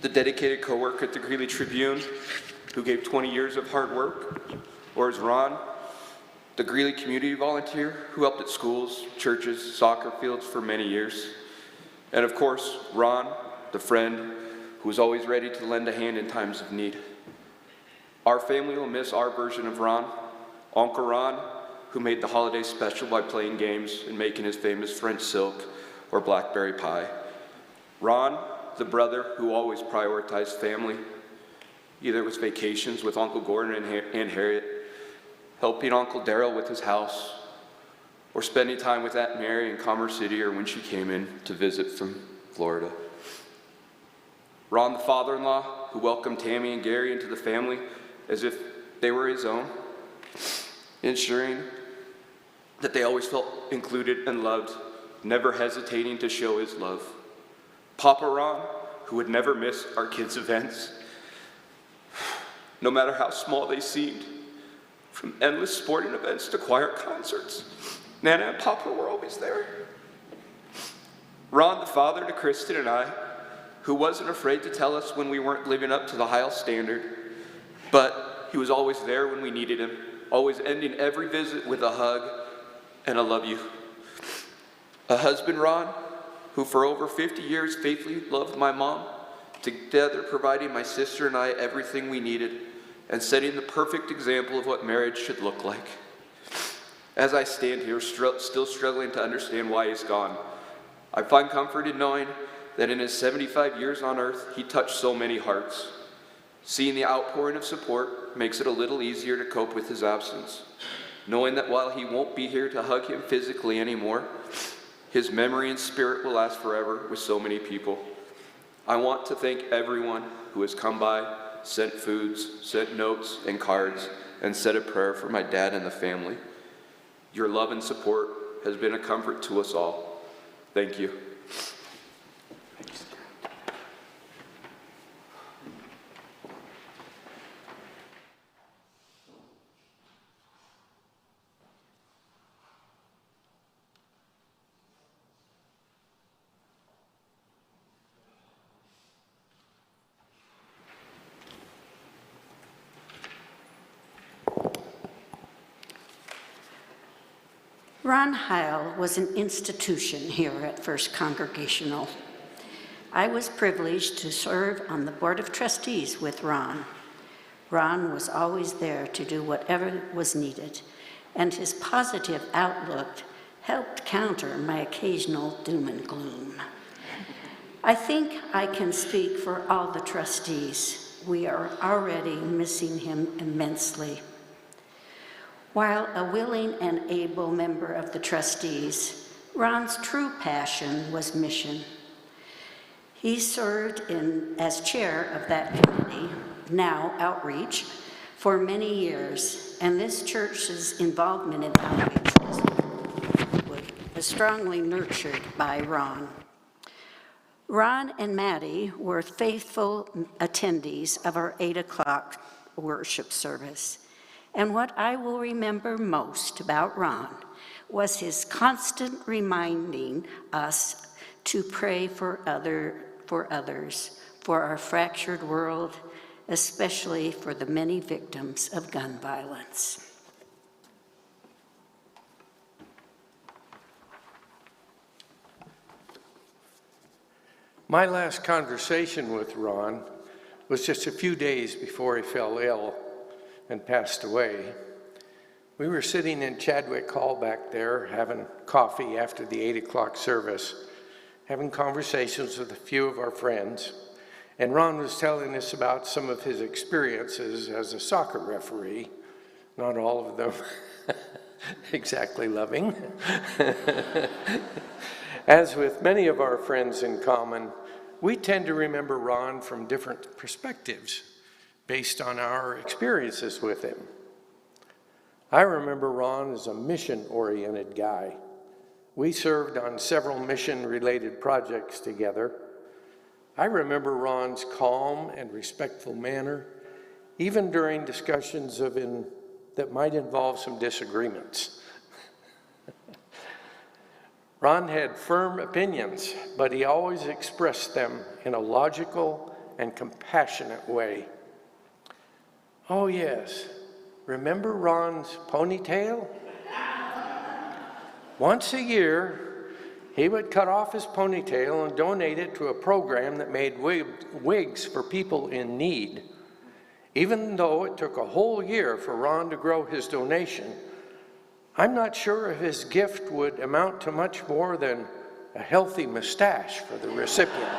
the dedicated co-worker at the Greeley Tribune who gave 20 years of hard work, or as Ron, the Greeley community volunteer who helped at schools, churches, soccer fields for many years. And of course, Ron, the friend who was always ready to lend a hand in times of need. Our family will miss our version of Ron, Uncle Ron, who made the holiday special by playing games and making his famous French silk or blackberry pie. Ron, the brother who always prioritized family, either it was vacations with Uncle Gordon and Aunt Harriet, helping Uncle Darrell with his house, or spending time with Aunt Mary in Commerce City or when she came in to visit from Florida. Ron, the father-in-law, who welcomed Tammy and Gary into the family as if they were his own, ensuring that they always felt included and loved, never hesitating to show his love. Papa Ron, who would never miss our kids' events, no matter how small they seemed, from endless sporting events to choir concerts. Nana and Papa were always there. Ron, the father to Kristen and I, who wasn't afraid to tell us when we weren't living up to the Heil standard, but he was always there when we needed him, always ending every visit with a hug and a love you. A husband, Ron, who for over 50 years faithfully loved my mom, together providing my sister and I everything we needed and setting the perfect example of what marriage should look like. As I stand here still struggling to understand why he's gone, I find comfort in knowing that in his 75 years on earth, he touched so many hearts. Seeing the outpouring of support makes it a little easier to cope with his absence, knowing that while he won't be here to hug him physically anymore, his memory and spirit will last forever with so many people. I want to thank everyone who has come by, sent foods, sent notes and cards, and said a prayer for my dad and the family. Your love and support has been a comfort to us all. Thank you. Ron Heil was an institution here at First Congregational. I was privileged to serve on the Board of Trustees with Ron. Ron was always there to do whatever was needed, and his positive outlook helped counter my occasional doom and gloom. I think I can speak for all the trustees. We are already missing him immensely. While a willing and able member of the trustees, Ron's true passion was mission. He served as chair of that committee, now Outreach, for many years, and this church's involvement in outreach was strongly nurtured by Ron. Ron and Maddie were faithful attendees of our 8 o'clock worship service. And what I will remember most about Ron was his constant reminding us to pray for others, for our fractured world, especially for the many victims of gun violence. My last conversation with Ron was just a few days before he fell ill and passed away. We were sitting in Chadwick Hall back there having coffee after the 8 o'clock service, having conversations with a few of our friends, and Ron was telling us about some of his experiences as a soccer referee, not all of them exactly loving. As with many of our friends in common, we tend to remember Ron from different perspectives based on our experiences with him. I remember Ron as a mission-oriented guy. We served on several mission-related projects together. I remember Ron's calm and respectful manner, even during discussions that might involve some disagreements. Ron had firm opinions, but he always expressed them in a logical and compassionate way. Oh yes, remember Ron's ponytail? Once a year, he would cut off his ponytail and donate it to a program that made wigs for people in need. Even though it took a whole year for Ron to grow his donation, I'm not sure if his gift would amount to much more than a healthy mustache for the recipient.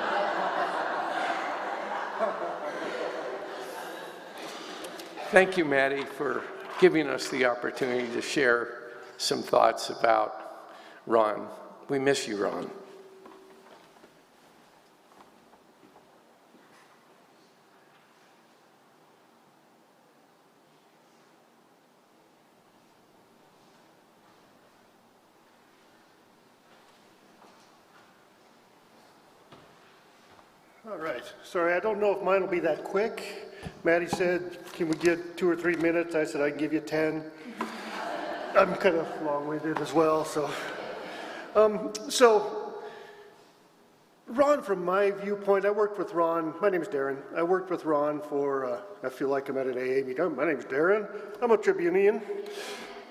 Thank you, Maddie, for giving us the opportunity to share some thoughts about Ron. We miss you, Ron. All right. Sorry, I don't know if mine will be that quick. Maddie said, can we get 2 or 3 minutes? I said, I can give you 10. I'm kind of long-winded as well, so Ron, from my viewpoint, I worked with Ron. My name is Darren. I worked with Ron for, I feel like I'm at an AA meeting. My name is Darren. I'm a Tribunian.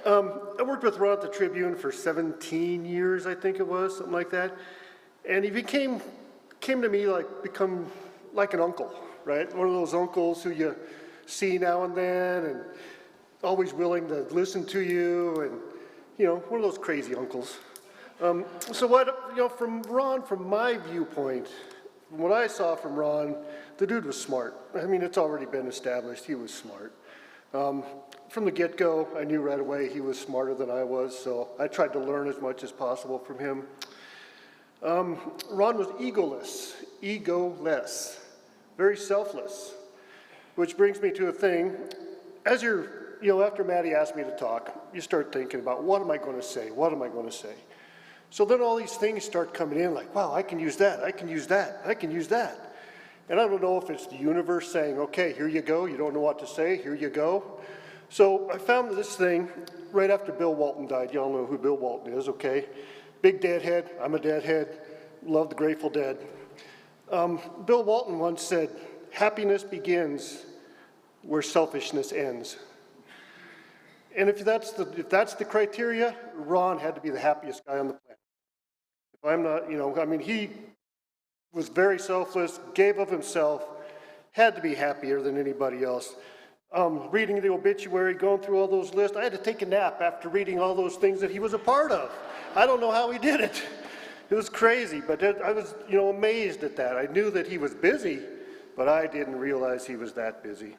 I worked with Ron at the Tribune for 17 years, I think it was, something like that. And he came to me become like an uncle, right? One of those uncles who you see now and then and always willing to listen to you and, one of those crazy uncles. So from Ron, from my viewpoint, from what I saw from Ron, the dude was smart. I mean, it's already been established, he was smart. From the get-go, I knew right away he was smarter than I was, so I tried to learn as much as possible from him. Ron was egoless, very selfless, which brings me to a thing. As after Maddie asked me to talk, you start thinking about, what am I going to say? What am I going to say? So then all these things start coming in like, wow, I can use that, I can use that, I can use that. And I don't know if it's the universe saying, okay, here you go, you don't know what to say, here you go. So I found this thing right after Bill Walton died. Y'all know who Bill Walton is, okay? Big Deadhead, I'm a Deadhead, love the Grateful Dead. Bill Walton once said, happiness begins where selfishness ends. And if that's the criteria, Ron had to be the happiest guy on the planet. If I'm not, he was very selfless, gave of himself, had to be happier than anybody else. Reading the obituary, going through all those lists, I had to take a nap after reading all those things that he was a part of. I don't know how he did it. It was crazy, but I was, amazed at that. I knew that he was busy, but I didn't realize he was that busy.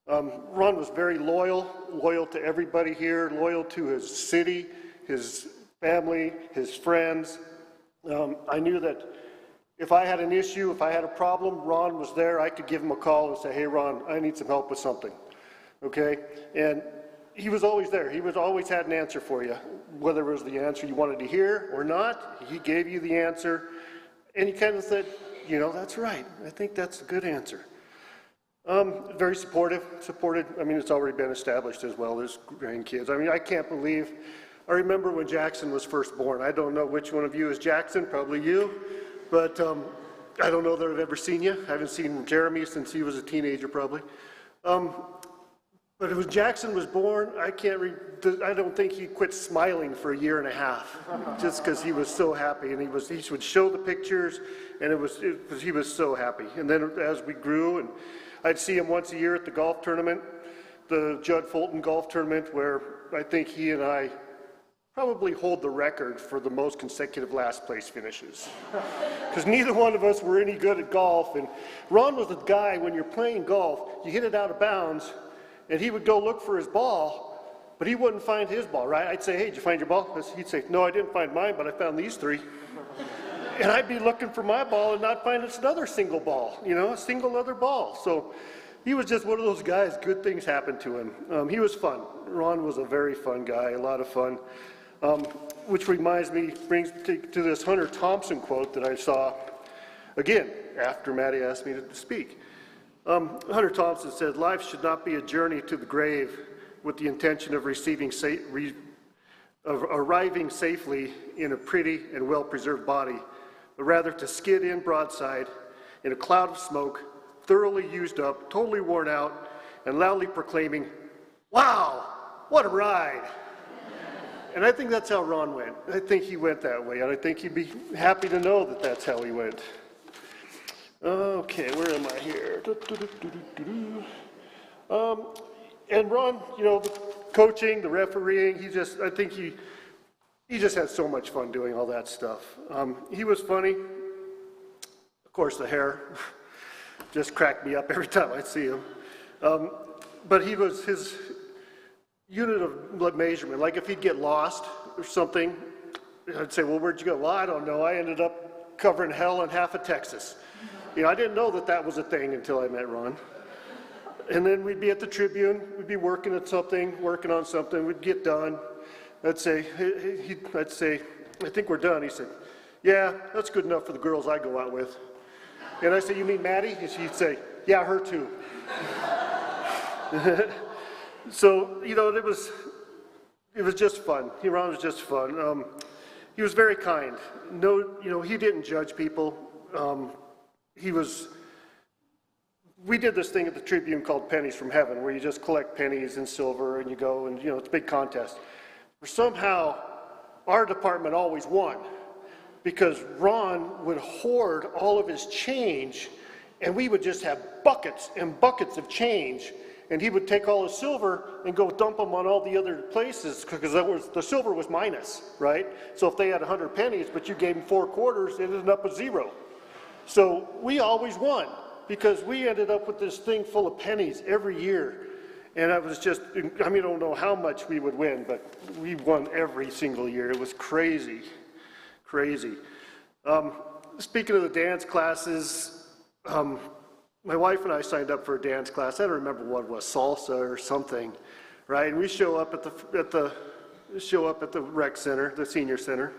Ron was very loyal to everybody here, loyal to his city, his family, his friends. I knew that if I had an issue, if I had a problem, Ron was there. I could give him a call and say, hey, Ron, I need some help with something, okay? And he was always there. He always had an answer for you, whether it was the answer you wanted to hear or not. He gave you the answer, and he kind of said, that's right. I think that's a good answer. Very supportive, it's already been established as well as grandkids. I can't believe, I remember when Jackson was first born. I don't know which one of you is Jackson, probably you, but I don't know that I've ever seen you. I haven't seen Jeremy since he was a teenager probably. But it was Jackson was born, I don't think he quit smiling for 1.5 years, just because he was so happy, and he would show the pictures, and he was so happy. And then as we grew, and I'd see him once a year at the golf tournament, the Judd Fulton golf tournament, where I think he and I probably hold the record for the most consecutive last place finishes. Because neither one of us were any good at golf, and Ron was the guy, when you're playing golf, you hit it out of bounds, and he would go look for his ball, but he wouldn't find his ball, right? I'd say, hey, did you find your ball? He'd say, no, I didn't find mine, but I found these 3. And I'd be looking for my ball and not find another single ball, a single other ball. So he was just one of those guys, good things happened to him. He was fun. Ron was a very fun guy, a lot of fun. Which brings me to this Hunter Thompson quote that I saw, again, after Maddie asked me to speak. Hunter Thompson said, life should not be a journey to the grave with the intention of arriving safely in a pretty and well-preserved body, but rather to skid in broadside in a cloud of smoke, thoroughly used up, totally worn out, and loudly proclaiming, wow, what a ride. And I think that's how Ron went. I think he went that way, and I think he'd be happy to know that that's how he went. Okay, where am I here? And Ron, the coaching, the refereeing, I think he just had so much fun doing all that stuff. He was funny. Of course, the hair just cracked me up every time I see him. But his unit of measurement, like if he'd get lost or something, I'd say, well, where'd you go? Well, I don't know. I ended up covering hell in half of Texas. I didn't know that was a thing until I met Ron. And then we'd be at the Tribune, we'd be working on something, we'd get done. I'd say, I think we're done. He said, yeah, that's good enough for the girls I go out with. And I said, you mean Maddie? And she'd say, yeah, her too. So, it was just fun. Ron was just fun. He was very kind. No, he didn't judge people. we did this thing at the Tribune called Pennies from Heaven, where you just collect pennies and silver and you go and, it's a big contest. Somehow, our department always won because Ron would hoard all of his change and we would just have buckets and buckets of change. And he would take all his silver and go dump them on all the other places because the silver was minus, right? So if they had 100 pennies, but you gave them 4 quarters, it ended up with 0. So we always won because we ended up with this thing full of pennies every year. And I don't know how much we would win, but we won every single year. It was crazy, crazy. Speaking of the dance classes, my wife and I signed up for a dance class. I don't remember what it was, salsa or something, right? And we show up at the rec center, the senior center,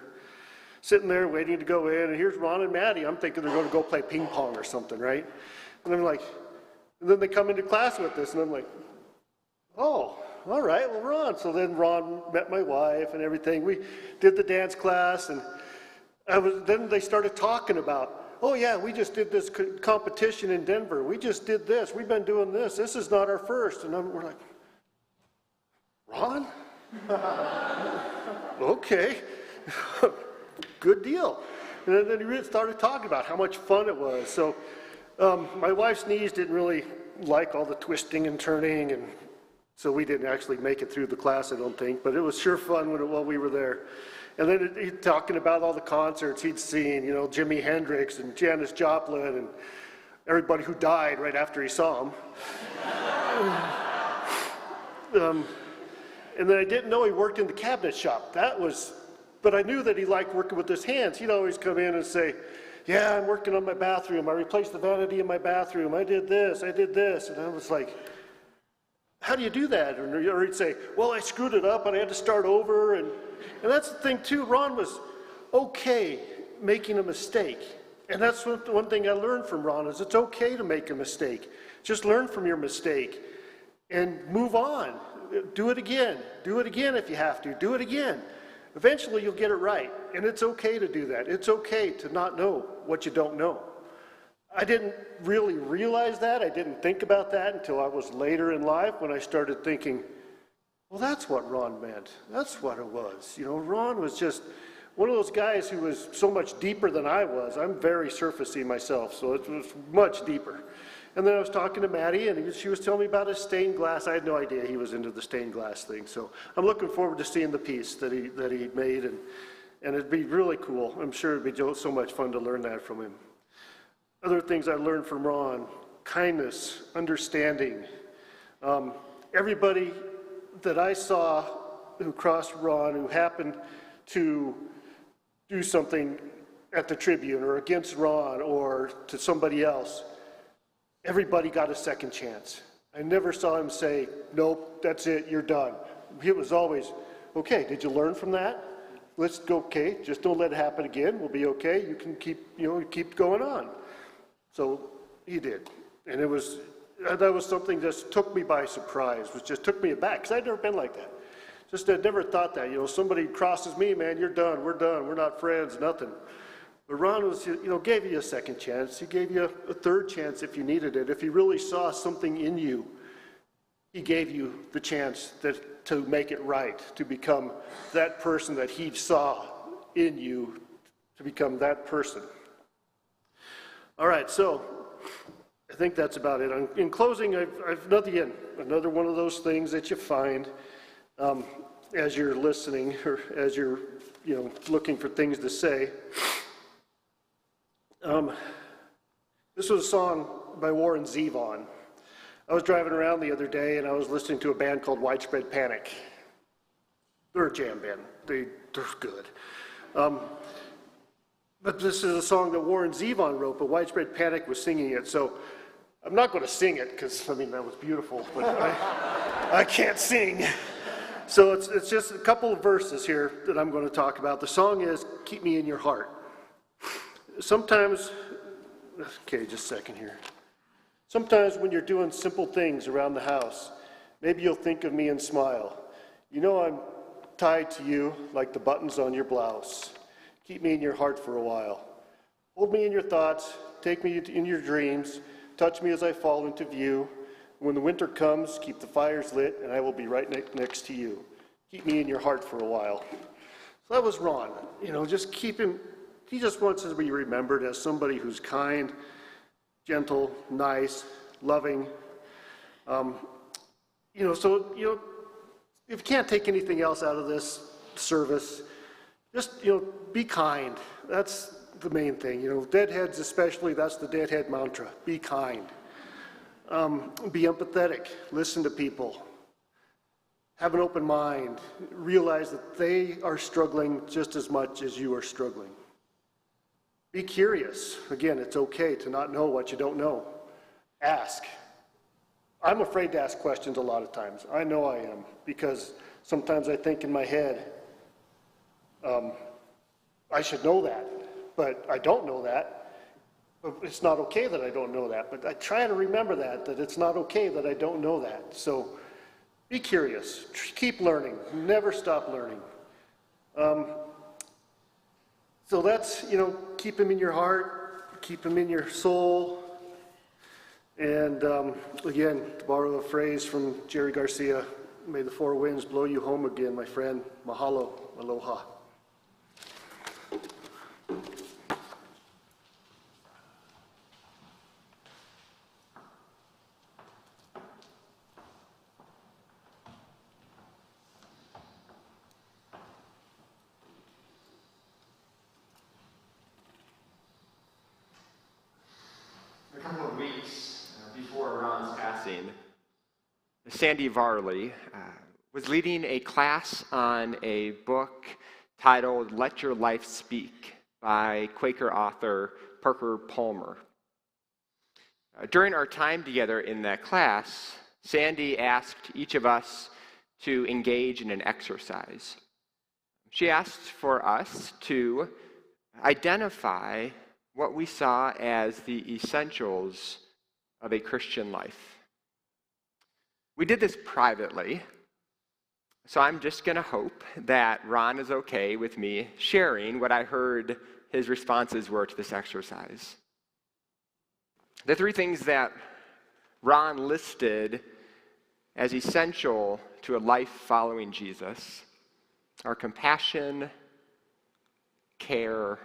sitting there waiting to go in. And here's Ron and Maddie. I'm thinking they're going to go play ping pong or something, right? And I'm like, and then they come into class with us, and I'm like, oh, all right, well, Ron. So then Ron met my wife and everything. We did the dance class, and then they started talking about, oh yeah, we just did this competition in Denver. We just did this. We've been doing this. This is not our first. And we're like, Ron? Okay, good deal. And then he really started talking about how much fun it was. So my wife's knees didn't really like all the twisting and turning, and so we didn't actually make it through the class, I don't think. But it was sure fun while we were there. And then he's talking about all the concerts he'd seen, Jimi Hendrix and Janis Joplin and everybody who died right after he saw them. And then I didn't know he worked in the cabinet shop. But I knew that he liked working with his hands. He'd always come in and say, yeah, I'm working on my bathroom. I replaced the vanity in my bathroom. I did this. And I was like, how do you do that? Or he'd say, well, I screwed it up and I had to start over. And that's the thing too, Ron was okay making a mistake. And that's one thing I learned from Ron is it's okay to make a mistake. Just learn from your mistake and move on. Do it again if you have to. Do it again. Eventually you'll get it right. And it's okay to do that. It's okay to not know what you don't know. I didn't really realize that. I didn't think about that until I was later in life when I started thinking, well, that's what Ron meant. That's what it was. Ron was just one of those guys who was so much deeper than I was. I'm very surfacey myself, so it was much deeper. And then I was talking to Maddie, and she was telling me about his stained glass. I had no idea he was into the stained glass thing. So I'm looking forward to seeing the piece that he made, and it'd be really cool. I'm sure it'd be so much fun to learn that from him. Other things I learned from Ron: kindness, understanding. Everybody that I saw who crossed Ron, who happened to do something at the Tribune or against Ron or to somebody else, everybody got a second chance. I never saw him say, nope, that's it, you're done. It was always, okay, did you learn from that? Let's go, okay, just don't let it happen again. We'll be okay. You can keep going on. So he did. And that was something that took me by surprise, which just took me aback, because I'd never been like that. I'd never thought that, somebody crosses me, man, you're done, we're not friends, nothing. But Ron was, gave you a second chance. He gave you a third chance if you needed it. If he really saw something in you, he gave you the chance to make it right, to become that person that he saw in you, to become that person. All right, so I think that's about it. In closing, I've another one of those things that you find as you're listening or as you're looking for things to say. This was a song by Warren Zevon. I was driving around the other day and I was listening to a band called Widespread Panic. They're a jam band. They're good. But this is a song that Warren Zevon wrote, but Widespread Panic was singing it. So I'm not going to sing it because, that was beautiful, but I can't sing. So it's just a couple of verses here that I'm going to talk about. The song is Keep Me in Your Heart. Sometimes, okay, just a second here. Sometimes when you're doing simple things around the house, maybe you'll think of me and smile. I'm tied to you like the buttons on your blouse. Keep me in your heart for a while. Hold me in your thoughts, take me in your dreams, touch me as I fall into view. When the winter comes, keep the fires lit, and I will be right next to you. Keep me in your heart for a while. So that was Ron. Just keep him, he just wants to be remembered as somebody who's kind, gentle, nice, loving. If you can't take anything else out of this service, just, be kind. That's the main thing. Deadheads especially, that's the deadhead mantra. Be kind. Be empathetic. Listen to people. Have an open mind. Realize that they are struggling just as much as you are struggling. Be curious. Again, it's okay to not know what you don't know. Ask. I'm afraid to ask questions a lot of times. I know I am, because sometimes I think in my head, I should know that, but I don't know that. But it's not okay that I don't know that, but I try to remember that it's not okay that I don't know that. So be curious, keep learning, never stop learning. So that's, keep him in your heart, keep him in your soul. And again, to borrow a phrase from Jerry Garcia, may the four winds blow you home again, my friend. Mahalo, aloha. A couple of weeks before Ron's passing, Sandy Varley was leading a class on a book titled Let Your Life Speak by Quaker author Parker Palmer. During our time together in that class, Sandy asked each of us to engage in an exercise. She asked for us to identify what we saw as the essentials of a Christian life. We did this privately, so I'm just going to hope that Ron is okay with me sharing what I heard his responses were to this exercise. The three things that Ron listed as essential to a life following Jesus are compassion, care,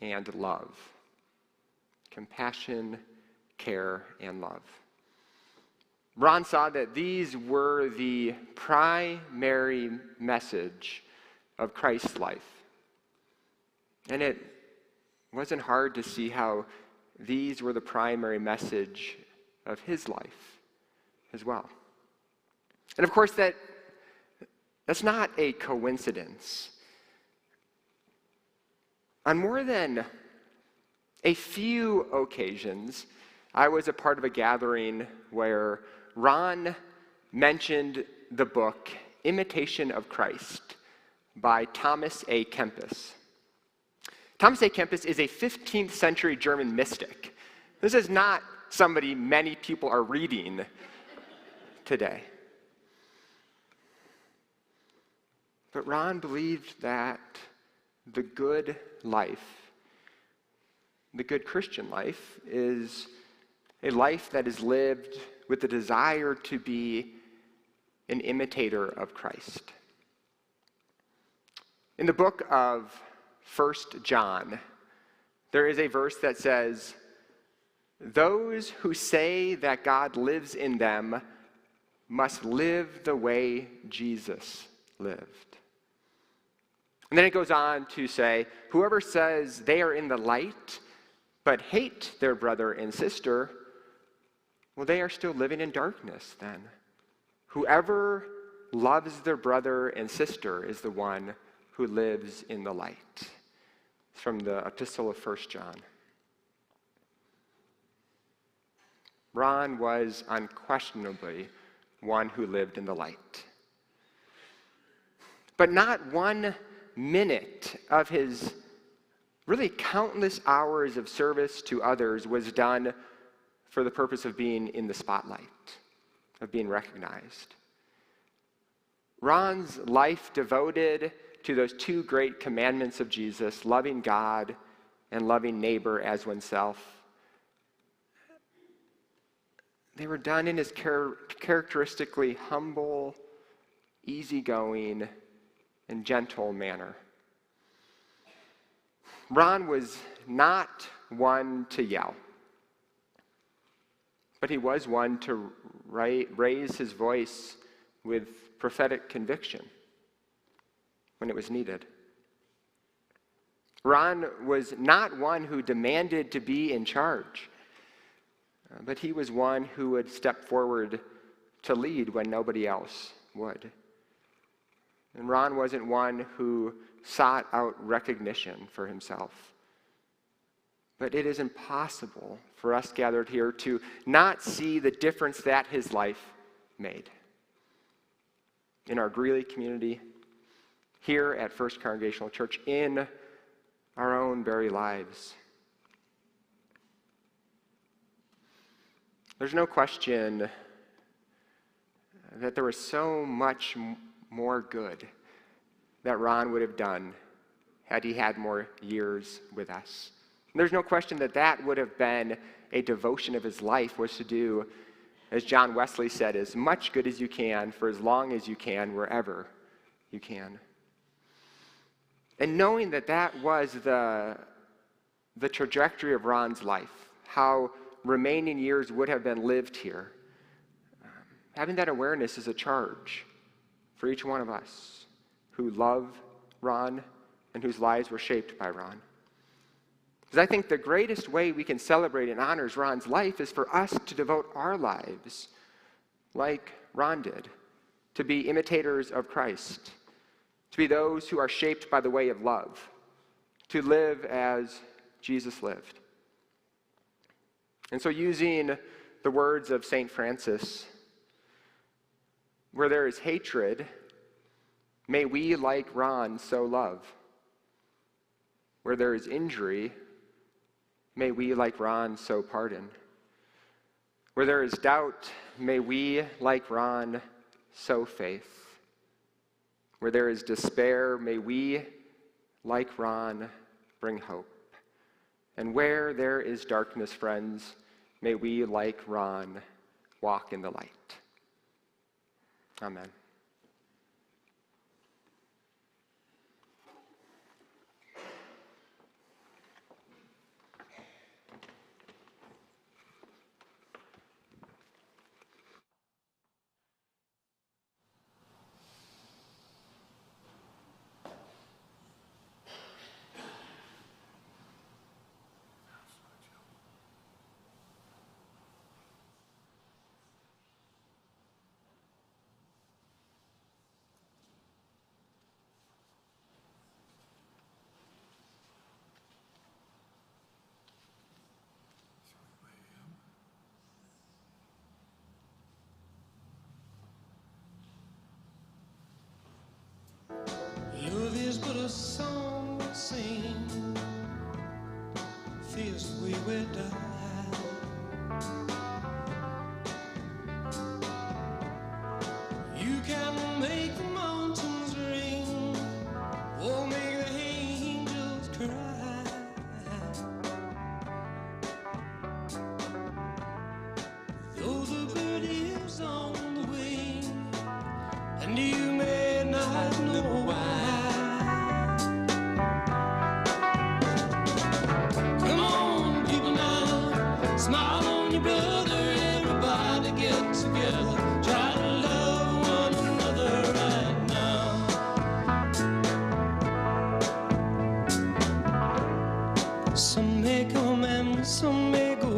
and love. Compassion, care, and love. Ron saw that these were the primary message of Christ's life. And it wasn't hard to see how these were the primary message of his life as well. And of course, that's not a coincidence. On more than a few occasions, I was a part of a gathering where Ron mentioned the book Imitation of Christ by Thomas A. Kempis. Thomas A. Kempis is a 15th century German mystic. This is not somebody many people are reading today. But Ron believed that the good life, the good Christian life, is a life that is lived with the desire to be an imitator of Christ. In the book of 1 John, there is a verse that says, "Those who say that God lives in them must live the way Jesus lived." And then it goes on to say, "Whoever says they are in the light but hate their brother and sister, well, they are still living in darkness then. Whoever loves their brother and sister is the one who lives in the light." It's from the Epistle of 1 John. Ron was unquestionably one who lived in the light. But not 1 minute of his really countless hours of service to others was done for the purpose of being in the spotlight, of being recognized. Ron's life devoted to those two great commandments of Jesus, loving God and loving neighbor as oneself. They were done in his characteristically humble, easygoing, and gentle manner. Ron was not one to yell, but he was one to raise his voice with prophetic conviction when it was needed. Ron was not one who demanded to be in charge, but he was one who would step forward to lead when nobody else would. And Ron wasn't one who sought out recognition for himself. But it is impossible for us gathered here to not see the difference that his life made. In our Greeley community, here at First Congregational Church, in our own very lives. There's no question that there was so much more good that Ron would have done had he had more years with us. And there's no question that that would have been a devotion of his life, was to do, as John Wesley said, as much good as you can for as long as you can, wherever you can. And knowing that that was the trajectory of Ron's life, how remaining years would have been lived here, having that awareness is a charge for each one of us who love Ron and whose lives were shaped by Ron. Because I think the greatest way we can celebrate and honor Ron's life is for us to devote our lives, like Ron did, to be imitators of Christ, to be those who are shaped by the way of love, to live as Jesus lived. And so, using the words of St. Francis, where there is hatred, may we, like Ron, so love. Where there is injury, may we, like Ron, so pardon. Where there is doubt, may we, like Ron, sow faith. Where there is despair, may we, like Ron, bring hope. And where there is darkness, friends, may we, like Ron, walk in the light. Amen. Love is but a song we sing, feels the way we die. You can make the mountains ring, or make the angels cry. Though the bird is on the wing, and you may not know why. Come on, people now, smile on your brother, everybody get together, try to love one another right now. Some may come and some may go,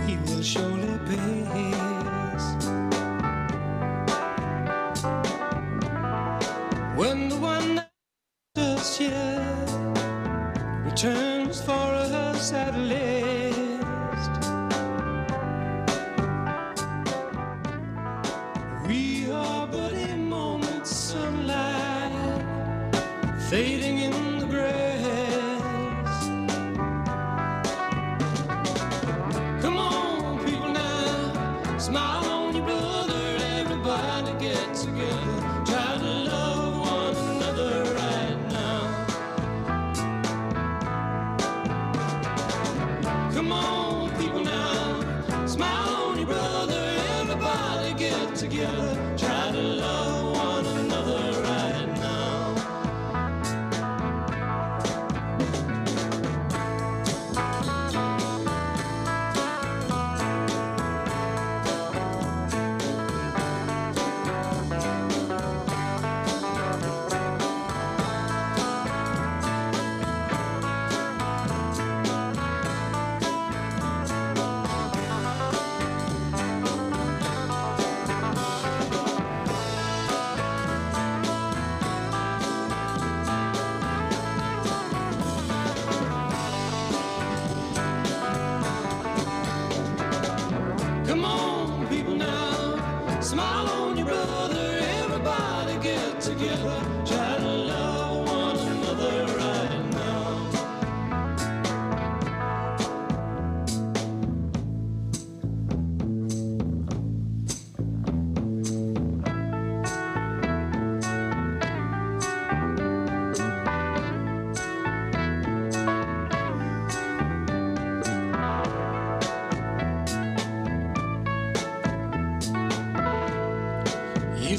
we will surely pass. When the one that does here returns for us at last, we are but a moment's sunlight fading in the grass. Come on, people now, smile on your brother, everybody get together, try to love one another right now.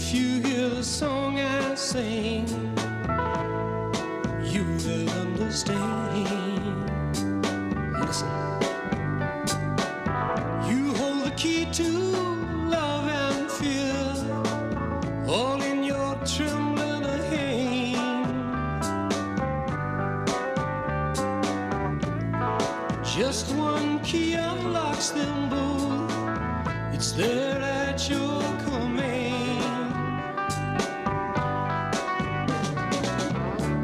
If you hear the song I sing, you will understand. Listen. You hold the key to love and fear, all in your trembling hand. Just one key unlocks them both. It's there at your command.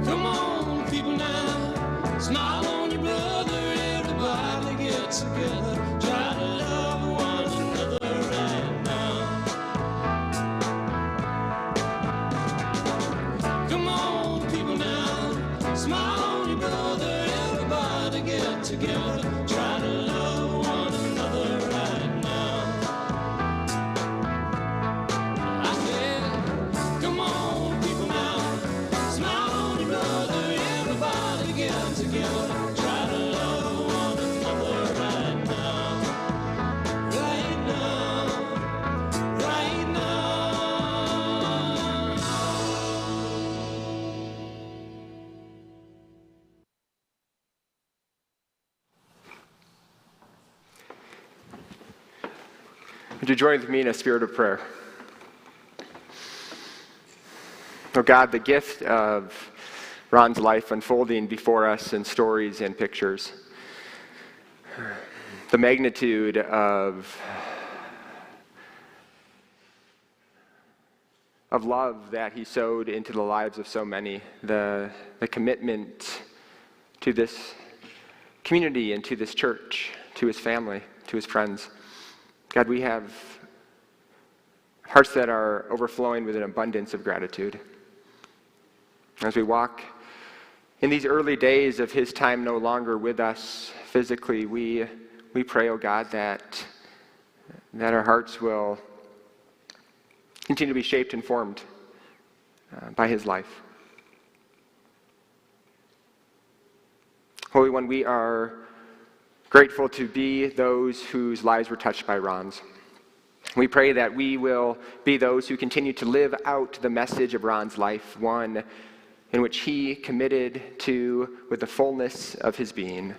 Come on, people now, smile on your brother. Everybody get together. Try to love one another right now. Come on, people now, smile on your brother. Everybody get together. Try to love one another right now. I said, come on, people now, smile on your brother. Everybody get together. Try to love one another right now. Right now. Right now. Would you join with me in a spirit of prayer? Oh God, the gift of Ron's life unfolding before us in stories and pictures, the magnitude of love that he sowed into the lives of so many, the commitment to this community and to this church, to his family, to his friends. God, we have hearts that are overflowing with an abundance of gratitude. As we walk in these early days of his time no longer with us physically, we pray, oh God, that our hearts will continue to be shaped and formed by his life. Holy One, we are grateful to be those whose lives were touched by Ron's. We pray that we will be those who continue to live out the message of Ron's life, one in which he committed to with the fullness of his being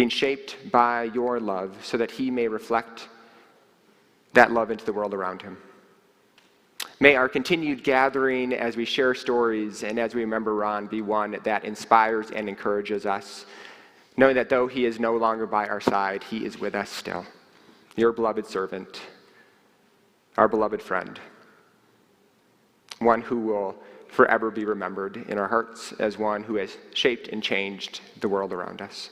shaped by your love so that he may reflect that love into the world around him. May our continued gathering as we share stories and as we remember Ron be one that inspires and encourages us, knowing that though he is no longer by our side, he is with us still. Your beloved servant, our beloved friend, one who will forever be remembered in our hearts as one who has shaped and changed the world around us.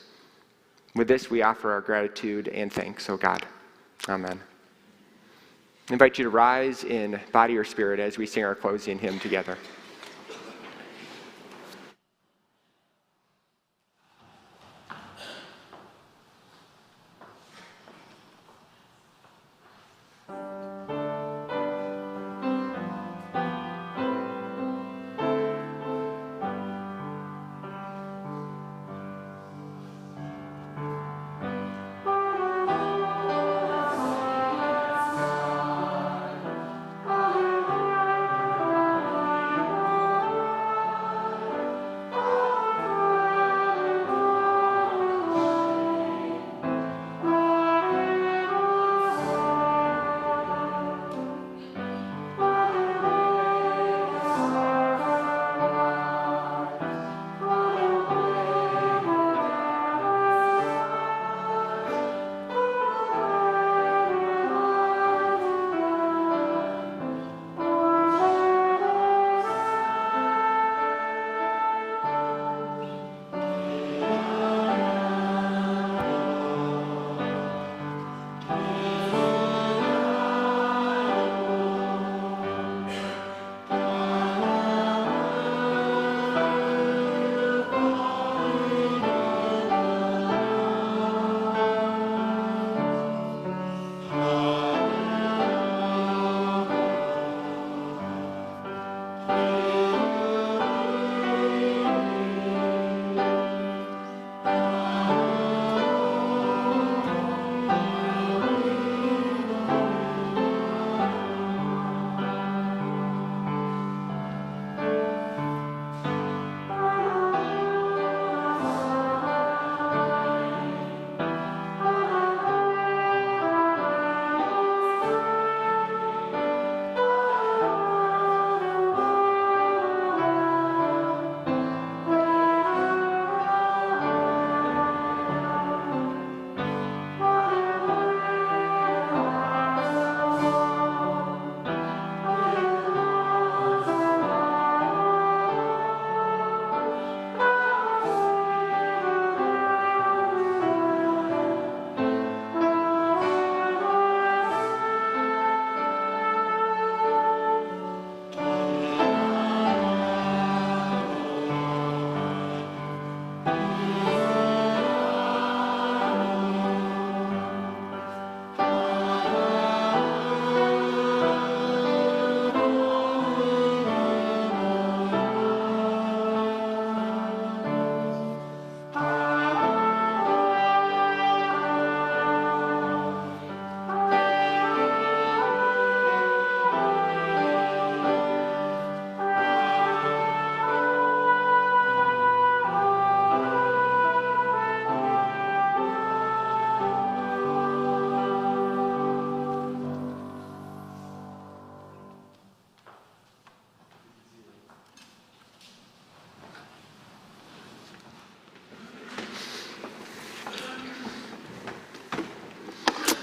With this, we offer our gratitude and thanks, O God. Amen. I invite you to rise in body or spirit as we sing our closing hymn together.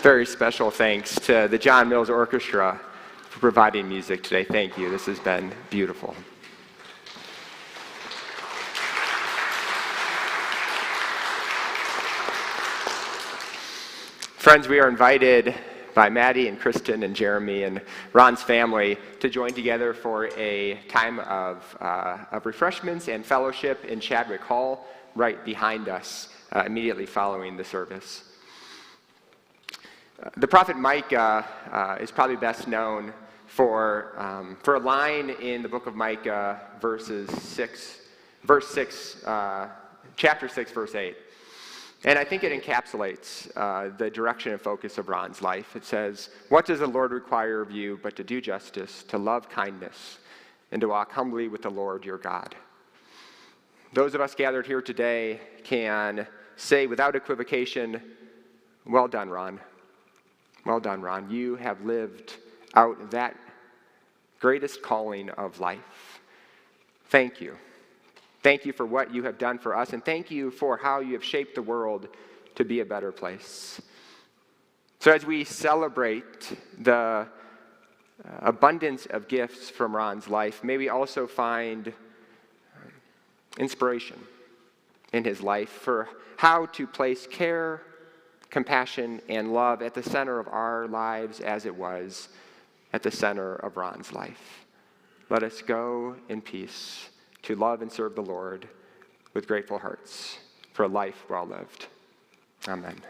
very special thanks to the John Mills Orchestra for providing music today. Thank you. This has been beautiful. Friends, we are invited by Maddie and Kristen and Jeremy and Ron's family to join together for a time of refreshments and fellowship in Chadwick Hall, right behind us, immediately following the service. The prophet Micah is probably best known for a line in the book of Micah, chapter 6, verse 8. And I think it encapsulates the direction and focus of Ron's life. It says, "What does the Lord require of you but to do justice, to love kindness, and to walk humbly with the Lord your God?" Those of us gathered here today can say without equivocation, "Well done, Ron. Well done, Ron. You have lived out that greatest calling of life. Thank you. Thank you for what you have done for us, and thank you for how you have shaped the world to be a better place." So as we celebrate the abundance of gifts from Ron's life, may we also find inspiration in his life for how to place care, compassion, and love at the center of our lives as it was at the center of Ron's life. Let us go in peace to love and serve the Lord with grateful hearts for a life well lived. Amen.